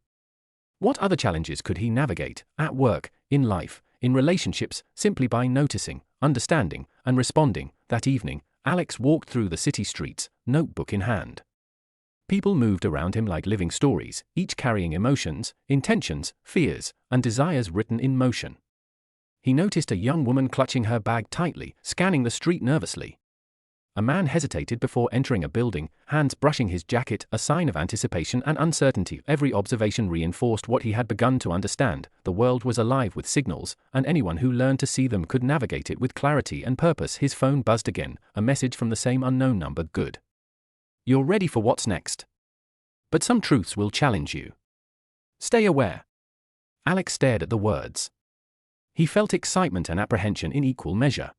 What other challenges could he navigate, at work, in life, in relationships, simply by noticing, understanding, and responding? That evening, Alex walked through the city streets, notebook in hand. People moved around him like living stories, each carrying emotions, intentions, fears, and desires written in motion. He noticed a young woman clutching her bag tightly, scanning the street nervously. A man hesitated before entering a building, hands brushing his jacket, a sign of anticipation and uncertainty. Every observation reinforced what he had begun to understand: the world was alive with signals, and anyone who learned to see them could navigate it with clarity and purpose. His phone buzzed again, a message from the same unknown number. Good. You're ready for what's next. But some truths will challenge you. Stay aware. Alex stared at the words. He felt excitement and apprehension in equal measure.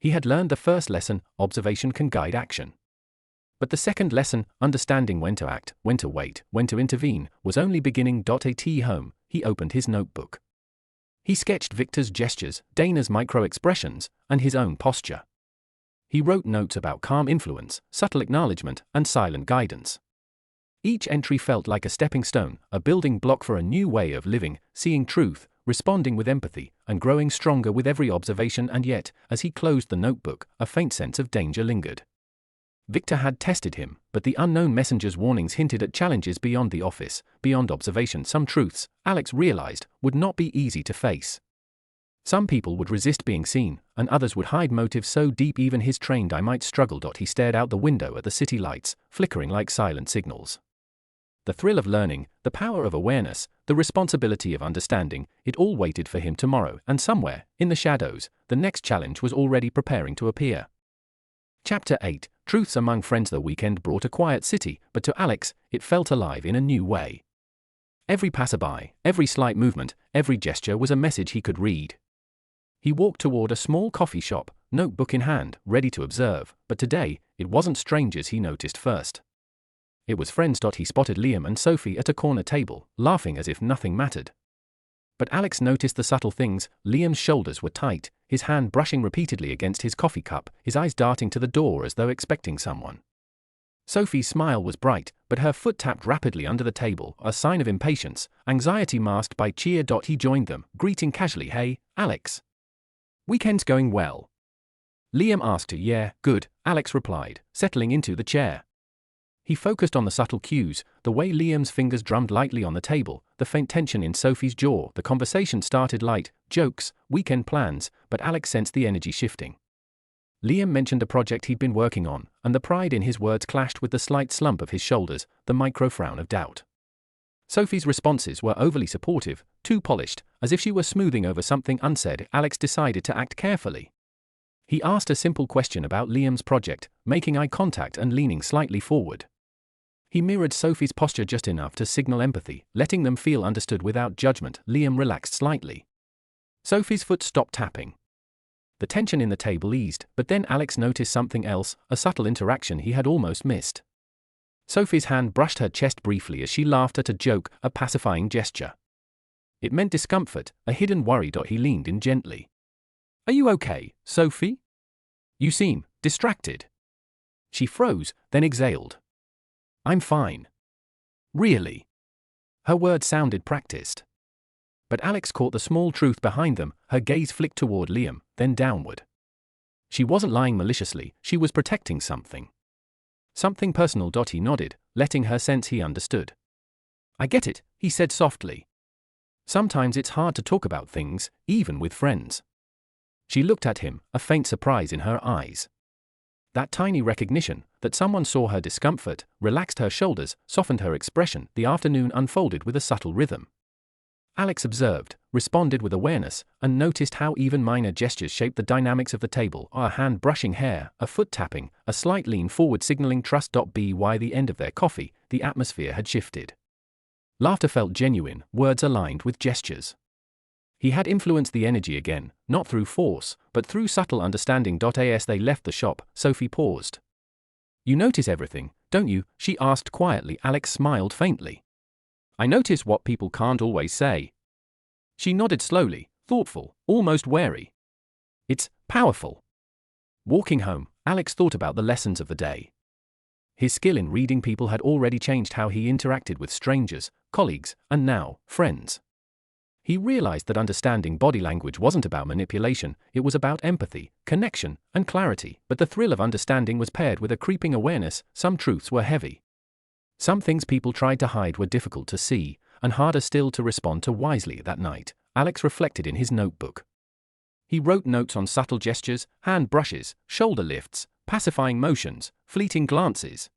He had learned the first lesson: observation can guide action. But the second lesson, understanding when to act, when to wait, when to intervene, was only beginning. At home, he opened his notebook. He sketched Victor's gestures, Dana's micro-expressions, and his own posture. He wrote notes about calm influence, subtle acknowledgement, and silent guidance. Each entry felt like a stepping stone, a building block for a new way of living, seeing truth, responding with empathy, and growing stronger with every observation. And yet, as he closed the notebook, a faint sense of danger lingered. Victor had tested him, but the unknown messenger's warnings hinted at challenges beyond the office, beyond observation. Some truths, Alex realized, would not be easy to face. Some people would resist being seen, and others would hide motives so deep even his trained eye might struggle. He stared out the window at the city lights, flickering like silent signals. The thrill of learning, the power of awareness, the responsibility of understanding, it all waited for him tomorrow, and somewhere, in the shadows, the next challenge was already preparing to appear. Chapter 8, Truths Among Friends. The weekend brought a quiet city, but to Alex, it felt alive in a new way. Every passerby, every slight movement, every gesture was a message he could read. He walked toward a small coffee shop, notebook in hand, ready to observe, but today, it wasn't strangers he noticed first. It was friends. He spotted Liam and Sophie at a corner table, laughing as if nothing mattered. But Alex noticed the subtle things. Liam's shoulders were tight, his hand brushing repeatedly against his coffee cup, his eyes darting to the door as though expecting someone. Sophie's smile was bright, but her foot tapped rapidly under the table, a sign of impatience, anxiety masked by cheer. He joined them, greeting casually. "Hey, Alex. Weekend's going well?" Liam asked. "Yeah, good," Alex replied, settling into the chair. He focused on the subtle cues, the way Liam's fingers drummed lightly on the table, the faint tension in Sophie's jaw. The conversation started light, jokes, weekend plans, but Alex sensed the energy shifting. Liam mentioned a project he'd been working on, and the pride in his words clashed with the slight slump of his shoulders, the micro-frown of doubt. Sophie's responses were overly supportive, too polished, as if she were smoothing over something unsaid. Alex decided to act carefully. He asked a simple question about Liam's project, making eye contact and leaning slightly forward. He mirrored Sophie's posture just enough to signal empathy, letting them feel understood without judgment. Liam relaxed slightly. Sophie's foot stopped tapping. The tension in the table eased, but then Alex noticed something else, a subtle interaction he had almost missed. Sophie's hand brushed her chest briefly as she laughed at a joke, a pacifying gesture. It meant discomfort, a hidden worry. He leaned in gently. "Are you okay, Sophie? You seem distracted." She froze, then exhaled. "I'm fine." "Really?" Her words sounded practiced. But Alex caught the small truth behind them. Her gaze flicked toward Liam, then downward. She wasn't lying maliciously, she was protecting something. Something personal. He nodded, letting her sense he understood. "I get it," he said softly. "Sometimes it's hard to talk about things, even with friends." She looked at him, a faint surprise in her eyes. That tiny recognition, that someone saw her discomfort, relaxed her shoulders, softened her expression. The afternoon unfolded with a subtle rhythm. Alex observed, responded with awareness, and noticed how even minor gestures shaped the dynamics of the table. A hand brushing hair, a foot tapping, a slight lean forward signaling trust. By the end of their coffee, the atmosphere had shifted. Laughter felt genuine, words aligned with gestures. He had influenced the energy again, not through force, but through subtle understanding. As they left the shop, Sophie paused. "You notice everything, don't you?" she asked quietly. Alex smiled faintly. "I notice what people can't always say." She nodded slowly, thoughtful, almost wary. "It's powerful." Walking home, Alex thought about the lessons of the day. His skill in reading people had already changed how he interacted with strangers, colleagues, and now, friends. He realized that understanding body language wasn't about manipulation, it was about empathy, connection, and clarity. But the thrill of understanding was paired with a creeping awareness. Some truths were heavy. Some things people tried to hide were difficult to see, and harder still to respond to wisely. That night, Alex reflected in his notebook. He wrote notes on subtle gestures, hand brushes, shoulder lifts, pacifying motions, fleeting glances.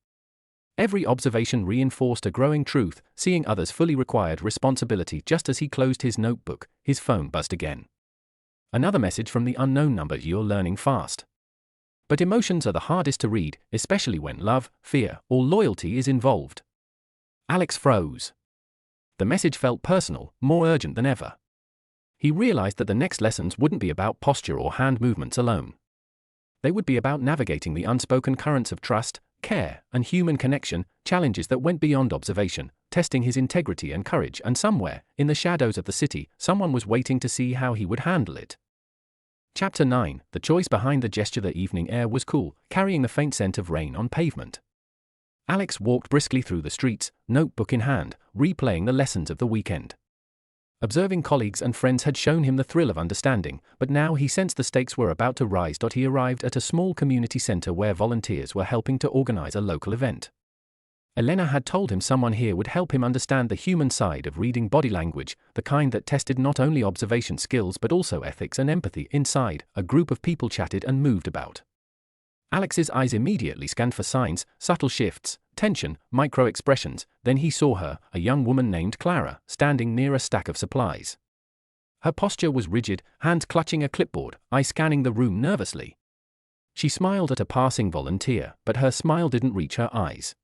Every observation reinforced a growing truth. Seeing others fully required responsibility. Just as he closed his notebook, his phone buzzed again. Another message from the unknown number. "You're learning fast. But emotions are the hardest to read, especially when love, fear, or loyalty is involved." Alex froze. The message felt personal, more urgent than ever. He realized that the next lessons wouldn't be about posture or hand movements alone. They would be about navigating the unspoken currents of trust, care, and human connection, challenges that went beyond observation, testing his integrity and courage, and somewhere, in the shadows of the city, someone was waiting to see how he would handle it. Chapter 9, The Choice Behind the Gesture. The evening air was cool, carrying the faint scent of rain on pavement. Alex walked briskly through the streets, notebook in hand, replaying the lessons of the weekend. Observing colleagues and friends had shown him the thrill of understanding, but now he sensed the stakes were about to rise. He arrived at a small community center where volunteers were helping to organize a local event. Elena had told him someone here would help him understand the human side of reading body language, the kind that tested not only observation skills but also ethics and empathy. Inside, a group of people chatted and moved about. Alex's eyes immediately scanned for signs, subtle shifts, tension, micro-expressions. Then he saw her, a young woman named Clara, standing near a stack of supplies. Her posture was rigid, hands clutching a clipboard, eyes scanning the room nervously. She smiled at a passing volunteer, but her smile didn't reach her eyes.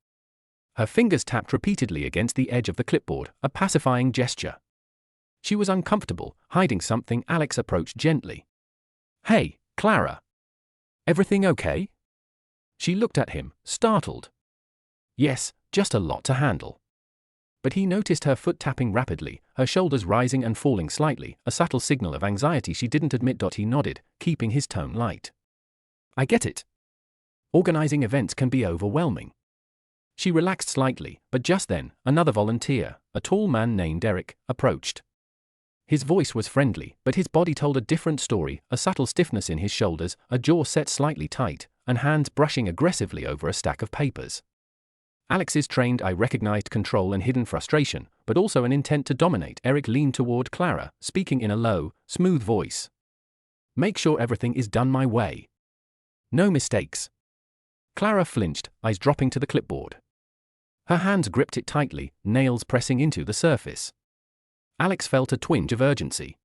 Her fingers tapped repeatedly against the edge of the clipboard, a pacifying gesture. She was uncomfortable, hiding something. Alex approached gently. "Hey, Clara. Everything okay?" She looked at him, startled. "Yes, just a lot to handle." But he noticed her foot tapping rapidly, her shoulders rising and falling slightly, a subtle signal of anxiety she didn't admit. He nodded, keeping his tone light. "I get it. Organizing events can be overwhelming." She relaxed slightly, but just then, another volunteer, a tall man named Eric, approached. His voice was friendly, but his body told a different story, a subtle stiffness in his shoulders, a jaw set slightly tight, and hands brushing aggressively over a stack of papers. Alex's trained eye recognized control and hidden frustration, but also an intent to dominate. Eric leaned toward Clara, speaking in a low, smooth voice. "Make sure everything is done my way. No mistakes." Clara flinched, eyes dropping to the clipboard. Her hands gripped it tightly, nails pressing into the surface. Alex felt a twinge of urgency.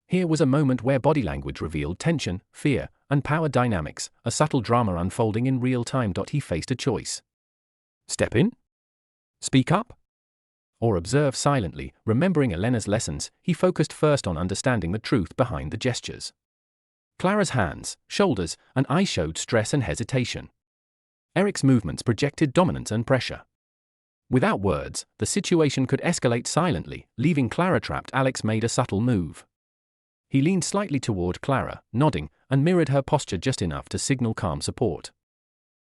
Here was a moment where body language revealed tension, fear, and power dynamics, a subtle drama unfolding in real time. He faced a choice. Step in? Speak up? Or observe silently. Remembering Elena's lessons, he focused first on understanding the truth behind the gestures. Clara's hands, shoulders, and eyes showed stress and hesitation. Eric's movements projected dominance and pressure. Without words, the situation could escalate silently, leaving Clara trapped. Alex made a subtle move. He leaned slightly toward Clara, nodding, and mirrored her posture just enough to signal calm support.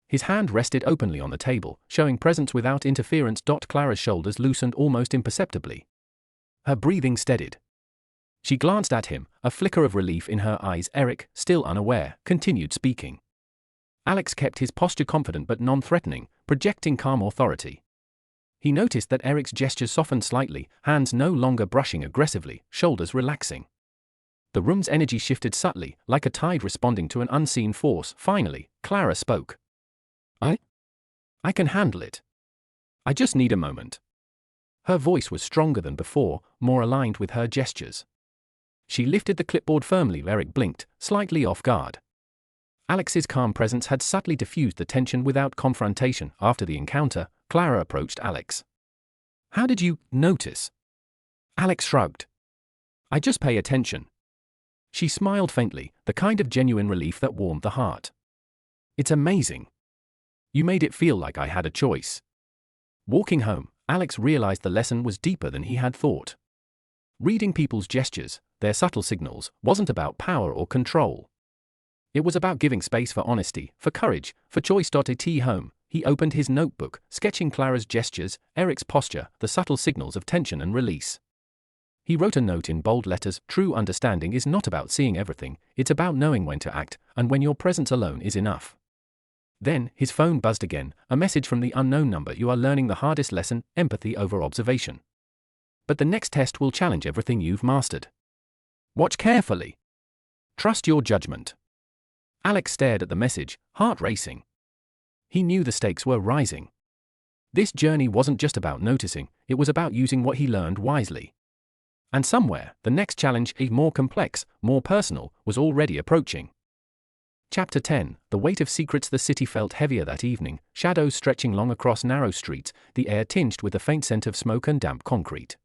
His hand rested openly on the table, showing presence without interference. Clara's shoulders loosened almost imperceptibly. Her breathing steadied. She glanced at him, a flicker of relief in her eyes. Eric, still unaware, continued speaking. Alex kept his posture confident but non-threatening, projecting calm authority. He noticed that Eric's gestures softened slightly, hands no longer brushing aggressively, shoulders relaxing. The room's energy shifted subtly, like a tide responding to an unseen force. Finally, Clara spoke. I can handle it. I just need a moment." Her voice was stronger than before, more aligned with her gestures. She lifted the clipboard firmly. Eric blinked, slightly off guard. Alex's calm presence had subtly diffused the tension without confrontation. After the encounter, Clara approached Alex. "How did you notice?" Alex shrugged. "I just pay attention." She smiled faintly, the kind of genuine relief that warmed the heart. "It's amazing. You made it feel like I had a choice." Walking home, Alex realized the lesson was deeper than he had thought. Reading people's gestures, their subtle signals, wasn't about power or control. It was about giving space for honesty, for courage, for choice. At home, he opened his notebook, sketching Clara's gestures, Eric's posture, the subtle signals of tension and release. He wrote a note in bold letters. True understanding is not about seeing everything, it's about knowing when to act, and when your presence alone is enough. Then, his phone buzzed again, a message from the unknown number. "You are learning the hardest lesson, empathy over observation. But the next test will challenge everything you've mastered. Watch carefully. Trust your judgment." Alex stared at the message, heart racing. He knew the stakes were rising. This journey wasn't just about noticing, it was about using what he learned wisely. And somewhere, the next challenge, a more complex, more personal, was already approaching. Chapter 10, The Weight of Secrets. The city felt heavier that evening, shadows stretching long across narrow streets, the air tinged with a faint scent of smoke and damp concrete.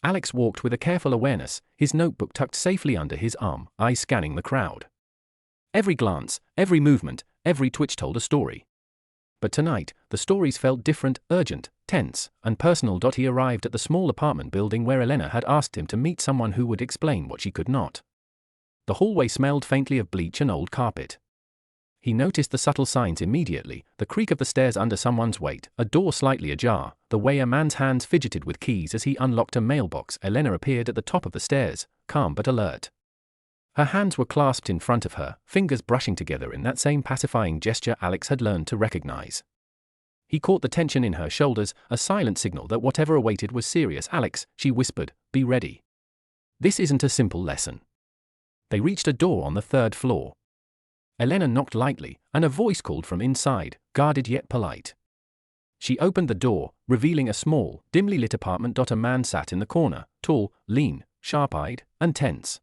Alex walked with a careful awareness, his notebook tucked safely under his arm, eyes scanning the crowd. Every glance, every movement, every twitch told a story. But tonight, the stories felt different, urgent, tense, and personal. He arrived at the small apartment building where Elena had asked him to meet someone who would explain what she could not. The hallway smelled faintly of bleach and old carpet. He noticed the subtle signs immediately: the creak of the stairs under someone's weight, a door slightly ajar, the way a man's hands fidgeted with keys as he unlocked a mailbox. Elena appeared at the top of the stairs, calm but alert. Her hands were clasped in front of her, fingers brushing together in that same pacifying gesture Alex had learned to recognize. He caught the tension in her shoulders, a silent signal that whatever awaited was serious. "Alex," she whispered, "be ready. This isn't a simple lesson." They reached a door on the third floor. Elena knocked lightly, and a voice called from inside, guarded yet polite. She opened the door, revealing a small, dimly lit apartment. A man sat in the corner, tall, lean, sharp-eyed, and tense.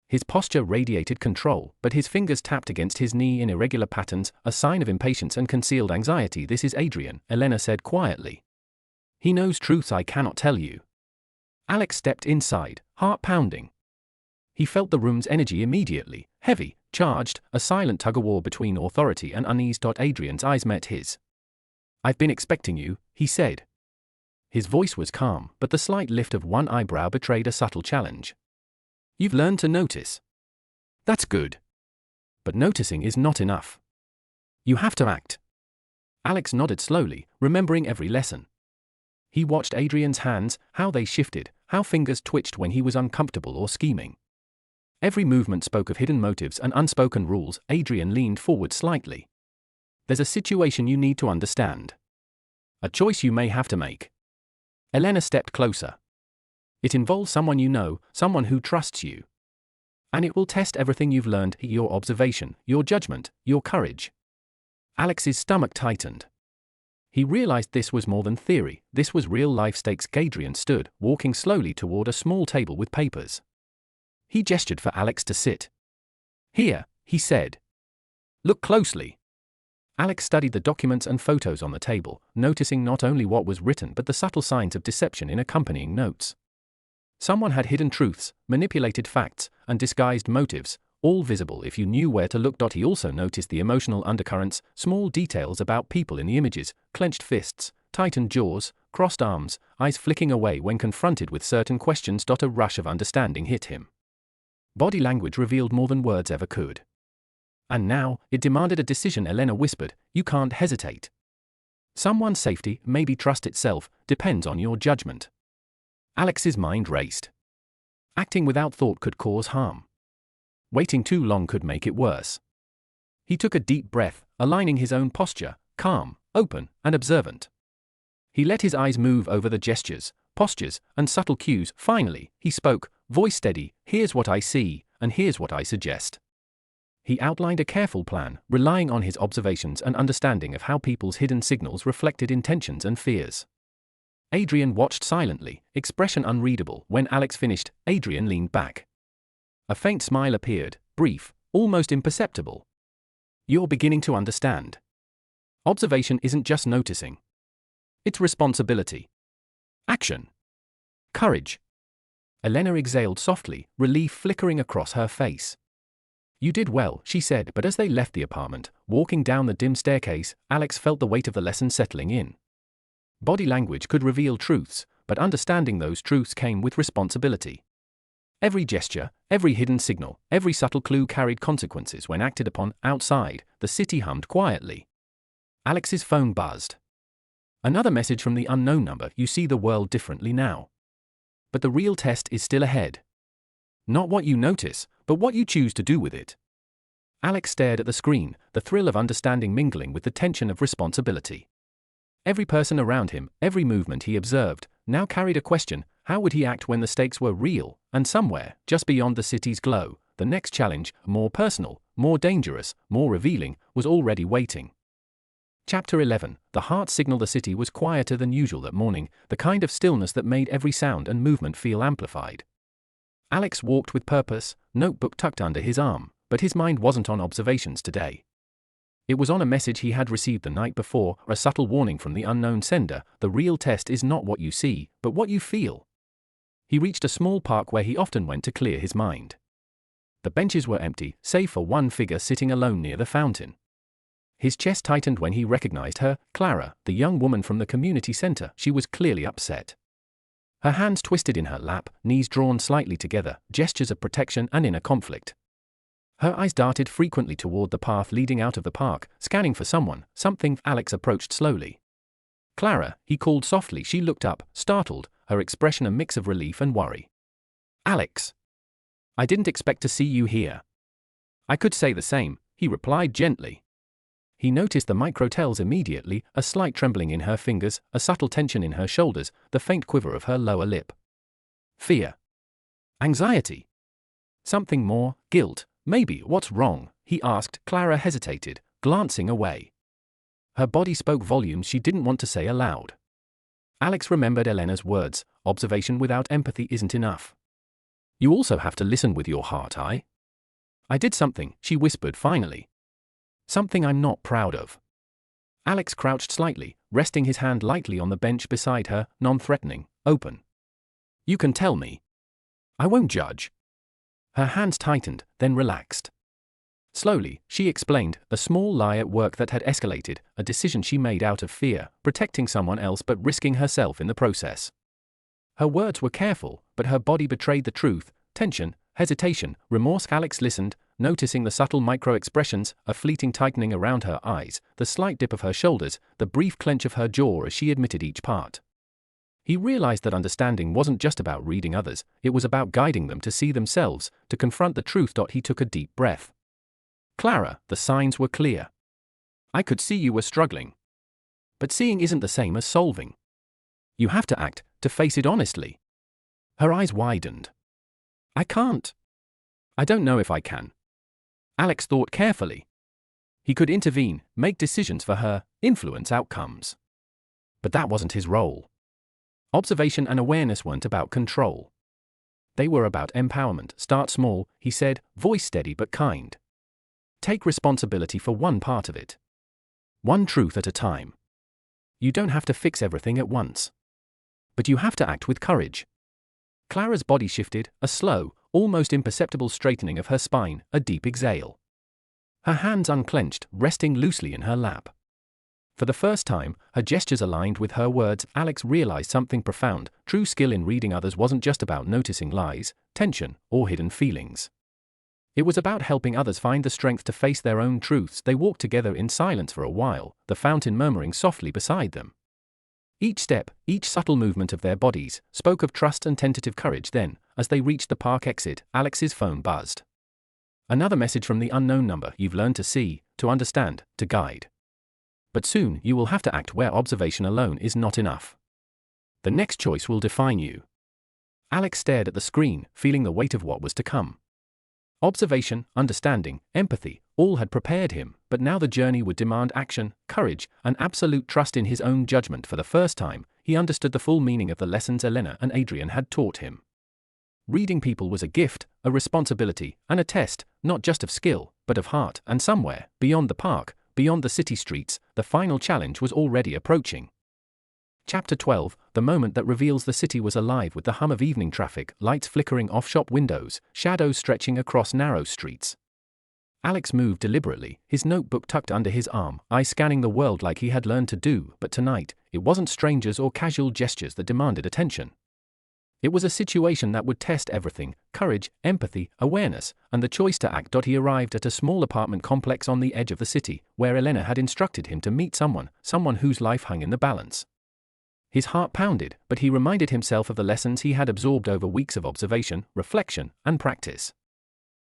His posture radiated control, but his fingers tapped against his knee in irregular patterns, a sign of impatience and concealed anxiety. "This is Adrian," Elena said quietly. "He knows truths I cannot tell you." Alex stepped inside, heart pounding. He felt the room's energy immediately, heavy, charged, a silent tug-of-war between authority and unease. Adrian's eyes met his. "I've been expecting you," he said. His voice was calm, but the slight lift of one eyebrow betrayed a subtle challenge. "You've learned to notice. That's good. But noticing is not enough. You have to act." Alex nodded slowly, remembering every lesson. He watched Adrian's hands, how they shifted, how fingers twitched when he was uncomfortable or scheming. Every movement spoke of hidden motives and unspoken rules. Adrian leaned forward slightly. "There's a situation you need to understand. A choice you may have to make." Elena stepped closer. "It involves someone you know, someone who trusts you. And it will test everything you've learned, your observation, your judgment, your courage." Alex's stomach tightened. He realized this was more than theory, this was real-life stakes. Adrian stood, walking slowly toward a small table with papers. He gestured for Alex to sit. "Here," he said. "Look closely." Alex studied the documents and photos on the table, noticing not only what was written but the subtle signs of deception in accompanying notes. Someone had hidden truths, manipulated facts, and disguised motives, all visible if you knew where to look. He also noticed the emotional undercurrents, small details about people in the images: clenched fists, tightened jaws, crossed arms, eyes flicking away when confronted with certain questions. A rush of understanding hit him. Body language revealed more than words ever could. And now, it demanded a decision. Elena whispered, "You can't hesitate. Someone's safety, maybe trust itself, depends on your judgment." Alex's mind raced. Acting without thought could cause harm. Waiting too long could make it worse. He took a deep breath, aligning his own posture, calm, open, and observant. He let his eyes move over the gestures, postures, and subtle cues. Finally, he spoke, voice steady, "Here's what I see, and here's what I suggest." He outlined a careful plan, relying on his observations and understanding of how people's hidden signals reflected intentions and fears. Adrian watched silently, expression unreadable. When Alex finished, Adrian leaned back. A faint smile appeared, brief, almost imperceptible. "You're beginning to understand. Observation isn't just noticing. It's responsibility. Action. Courage." Elena exhaled softly, relief flickering across her face. "You did well," she said, but as they left the apartment, walking down the dim staircase, Alex felt the weight of the lesson settling in. Body language could reveal truths, but understanding those truths came with responsibility. Every gesture, every hidden signal, every subtle clue carried consequences when acted upon. Outside, the city hummed quietly. Alex's phone buzzed. Another message from the unknown number: "You see the world differently now. But the real test is still ahead. Not what you notice, but what you choose to do with it." Alex stared at the screen, the thrill of understanding mingling with the tension of responsibility. Every person around him, every movement he observed, now carried a question: how would he act when the stakes were real? And somewhere, just beyond the city's glow, the next challenge, more personal, more dangerous, more revealing, was already waiting. Chapter 11. The heart signal. The city was quieter than usual that morning, the kind of stillness that made every sound and movement feel amplified. Alex walked with purpose, notebook tucked under his arm, but his mind wasn't on observations today. It was on a message he had received the night before, a subtle warning from the unknown sender: "The real test is not what you see, but what you feel." He reached a small park where he often went to clear his mind. The benches were empty, save for one figure sitting alone near the fountain. His chest tightened when he recognized her, Clara, the young woman from the community center. She was clearly upset. Her hands twisted in her lap, knees drawn slightly together, gestures of protection and inner conflict. Her eyes darted frequently toward the path leading out of the park, scanning for something. Alex approached slowly. "Clara," he called softly. She looked up, startled, her expression a mix of relief and worry. "Alex. I didn't expect to see you here." "I could say the same," he replied gently. He noticed the micro-tells immediately, a slight trembling in her fingers, a subtle tension in her shoulders, the faint quiver of her lower lip. Fear. Anxiety. Something more, guilt, maybe. "What's wrong?" he asked. Clara hesitated, glancing away. Her body spoke volumes she didn't want to say aloud. Alex remembered Elena's words, observation without empathy isn't enough. You also have to listen with your heart. I did something, she whispered finally. Something I'm not proud of. Alex crouched slightly, resting his hand lightly on the bench beside her, non-threatening, open. You can tell me. I won't judge. Her hands tightened, then relaxed. Slowly, she explained, a small lie at work that had escalated, a decision she made out of fear, protecting someone else but risking herself in the process. Her words were careful, but her body betrayed the truth, tension, hesitation, remorse. Alex listened, noticing the subtle micro-expressions, a fleeting tightening around her eyes, the slight dip of her shoulders, the brief clench of her jaw as she admitted each part. He realized that understanding wasn't just about reading others, it was about guiding them to see themselves, to confront the truth. He took a deep breath. Clara, the signs were clear. I could see you were struggling. But seeing isn't the same as solving. You have to act, to face it honestly. Her eyes widened. I can't. I don't know if I can. Alex thought carefully. He could intervene, make decisions for her, influence outcomes. But that wasn't his role. Observation and awareness weren't about control. They were about empowerment. Start small, he said, voice steady but kind. Take responsibility for one part of it. One truth at a time. You don't have to fix everything at once. But you have to act with courage. Clara's body shifted, a slow, almost imperceptible straightening of her spine, a deep exhale. Her hands unclenched, resting loosely in her lap. For the first time, her gestures aligned with her words. Alex realized something profound. True skill in reading others wasn't just about noticing lies, tension, or hidden feelings. It was about helping others find the strength to face their own truths. They walked together in silence for a while, the fountain murmuring softly beside them. Each step, each subtle movement of their bodies, spoke of trust and tentative courage. Then, as they reached the park exit, Alex's phone buzzed. Another message from the unknown number. You've learned to see, to understand, to guide. But soon, you will have to act where observation alone is not enough. The next choice will define you. Alex stared at the screen, feeling the weight of what was to come. Observation, understanding, empathy, all had prepared him, but now the journey would demand action, courage, and absolute trust in his own judgment. For the first time, he understood the full meaning of the lessons Elena and Adrian had taught him. Reading people was a gift, a responsibility, and a test, not just of skill, but of heart. And somewhere, beyond the park, beyond the city streets, the final challenge was already approaching. Chapter 12, the moment that reveals. The city was alive with the hum of evening traffic, lights flickering off shop windows, shadows stretching across narrow streets. Alex moved deliberately, his notebook tucked under his arm, eyes scanning the world like he had learned to do. But tonight, it wasn't strangers or casual gestures that demanded attention. It was a situation that would test everything: courage, empathy, awareness, and the choice to act. He arrived at a small apartment complex on the edge of the city, where Elena had instructed him to meet someone whose life hung in the balance. His heart pounded, but he reminded himself of the lessons he had absorbed over weeks of observation, reflection, and practice.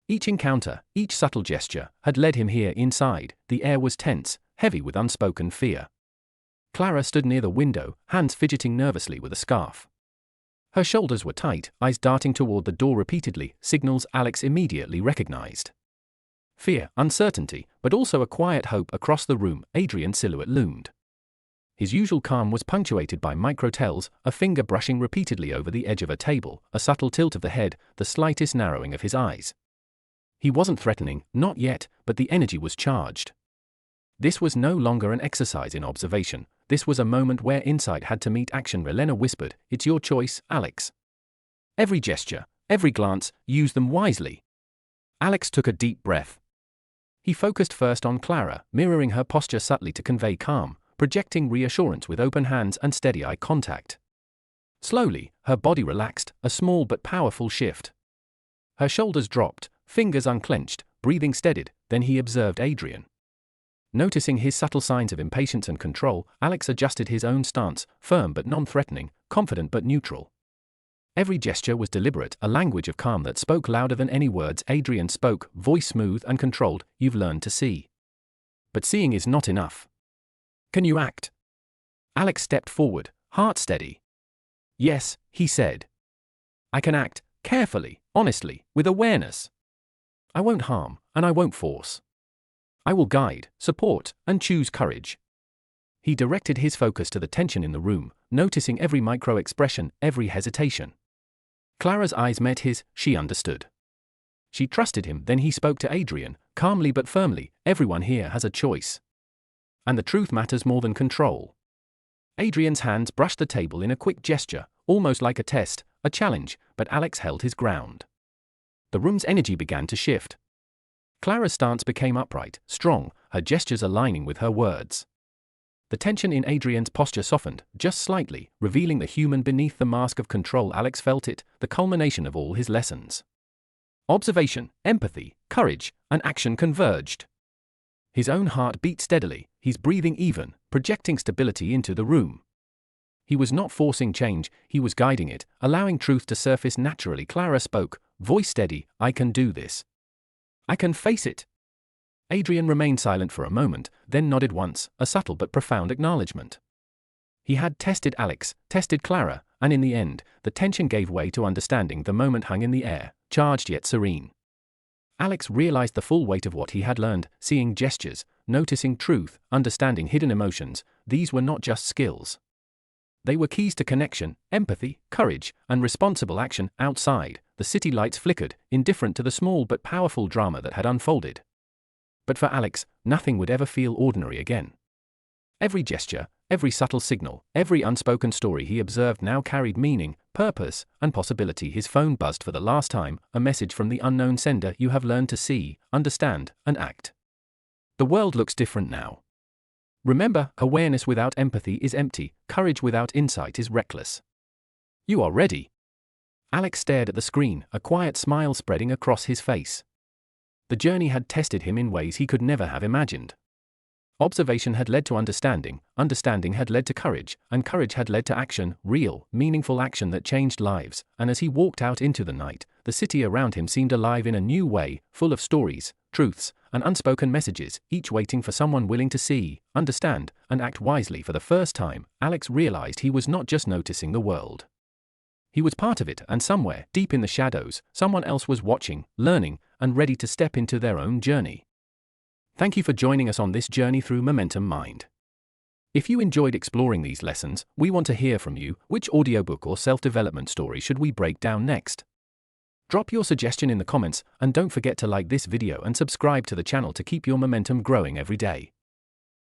Each encounter, each subtle gesture, had led him here. Inside, the air was tense, heavy with unspoken fear. Clara stood near the window, hands fidgeting nervously with a scarf. Her shoulders were tight, eyes darting toward the door repeatedly, signals Alex immediately recognized. Fear, uncertainty, but also a quiet hope. Across the room, Adrian's silhouette loomed. His usual calm was punctuated by micro-tells, a finger brushing repeatedly over the edge of a table, a subtle tilt of the head, the slightest narrowing of his eyes. He wasn't threatening, not yet, but the energy was charged. This was no longer an exercise in observation. This was a moment where insight had to meet action. Elena whispered, "It's your choice, Alex. Every gesture, every glance, use them wisely." Alex took a deep breath. He focused first on Clara, mirroring her posture subtly to convey calm, projecting reassurance with open hands and steady eye contact. Slowly, her body relaxed, a small but powerful shift. Her shoulders dropped, fingers unclenched, breathing steadied. Then he observed Adrian. Noticing his subtle signs of impatience and control, Alex adjusted his own stance, firm but non-threatening, confident but neutral. Every gesture was deliberate, a language of calm that spoke louder than any words. Adrian spoke, voice smooth and controlled. You've learned to see. But seeing is not enough. Can you act? Alex stepped forward, heart steady. Yes, he said. I can act, carefully, honestly, with awareness. I won't harm, and I won't force. I will guide, support, and choose courage. He directed his focus to the tension in the room, noticing every micro-expression, every hesitation. Clara's eyes met his. She understood. She trusted him. Then he spoke to Adrian, calmly but firmly. Everyone here has a choice. And the truth matters more than control. Adrian's hands brushed the table in a quick gesture, almost like a test, a challenge, but Alex held his ground. The room's energy began to shift. Clara's stance became upright, strong, her gestures aligning with her words. The tension in Adrian's posture softened, just slightly, revealing the human beneath the mask of control. Alex felt it, the culmination of all his lessons. Observation, empathy, courage, and action converged. His own heart beat steadily, his breathing even, projecting stability into the room. He was not forcing change, he was guiding it, allowing truth to surface naturally. Clara spoke, voice steady. I can do this. I can face it. Adrian remained silent for a moment, then nodded once, a subtle but profound acknowledgement. He had tested Alex, tested Clara, and in the end, the tension gave way to understanding. The moment hung in the air, charged yet serene. Alex realized the full weight of what he had learned, seeing gestures, noticing truth, understanding hidden emotions. These were not just skills. They were keys to connection, empathy, courage, and responsible action. Outside, the city lights flickered, indifferent to the small but powerful drama that had unfolded. But for Alex, nothing would ever feel ordinary again. Every gesture, every subtle signal, every unspoken story he observed now carried meaning, purpose, and possibility. His phone buzzed for the last time, a message from the unknown sender. You have learned to see, understand, and act. The world looks different now. Remember, awareness without empathy is empty, courage without insight is reckless. You are ready. Alex stared at the screen, a quiet smile spreading across his face. The journey had tested him in ways he could never have imagined. Observation had led to understanding, understanding had led to courage, and courage had led to action, real, meaningful action that changed lives. And as he walked out into the night, the city around him seemed alive in a new way, full of stories, truths, and unspoken messages, each waiting for someone willing to see, understand, and act wisely. For the first time, Alex realized he was not just noticing the world. He was part of it, and somewhere, deep in the shadows, someone else was watching, learning, and ready to step into their own journey. Thank you for joining us on this journey through Momentum Mind. If you enjoyed exploring these lessons, we want to hear from you. Which audiobook or self-development story should we break down next? Drop your suggestion in the comments, and don't forget to like this video and subscribe to the channel to keep your momentum growing every day.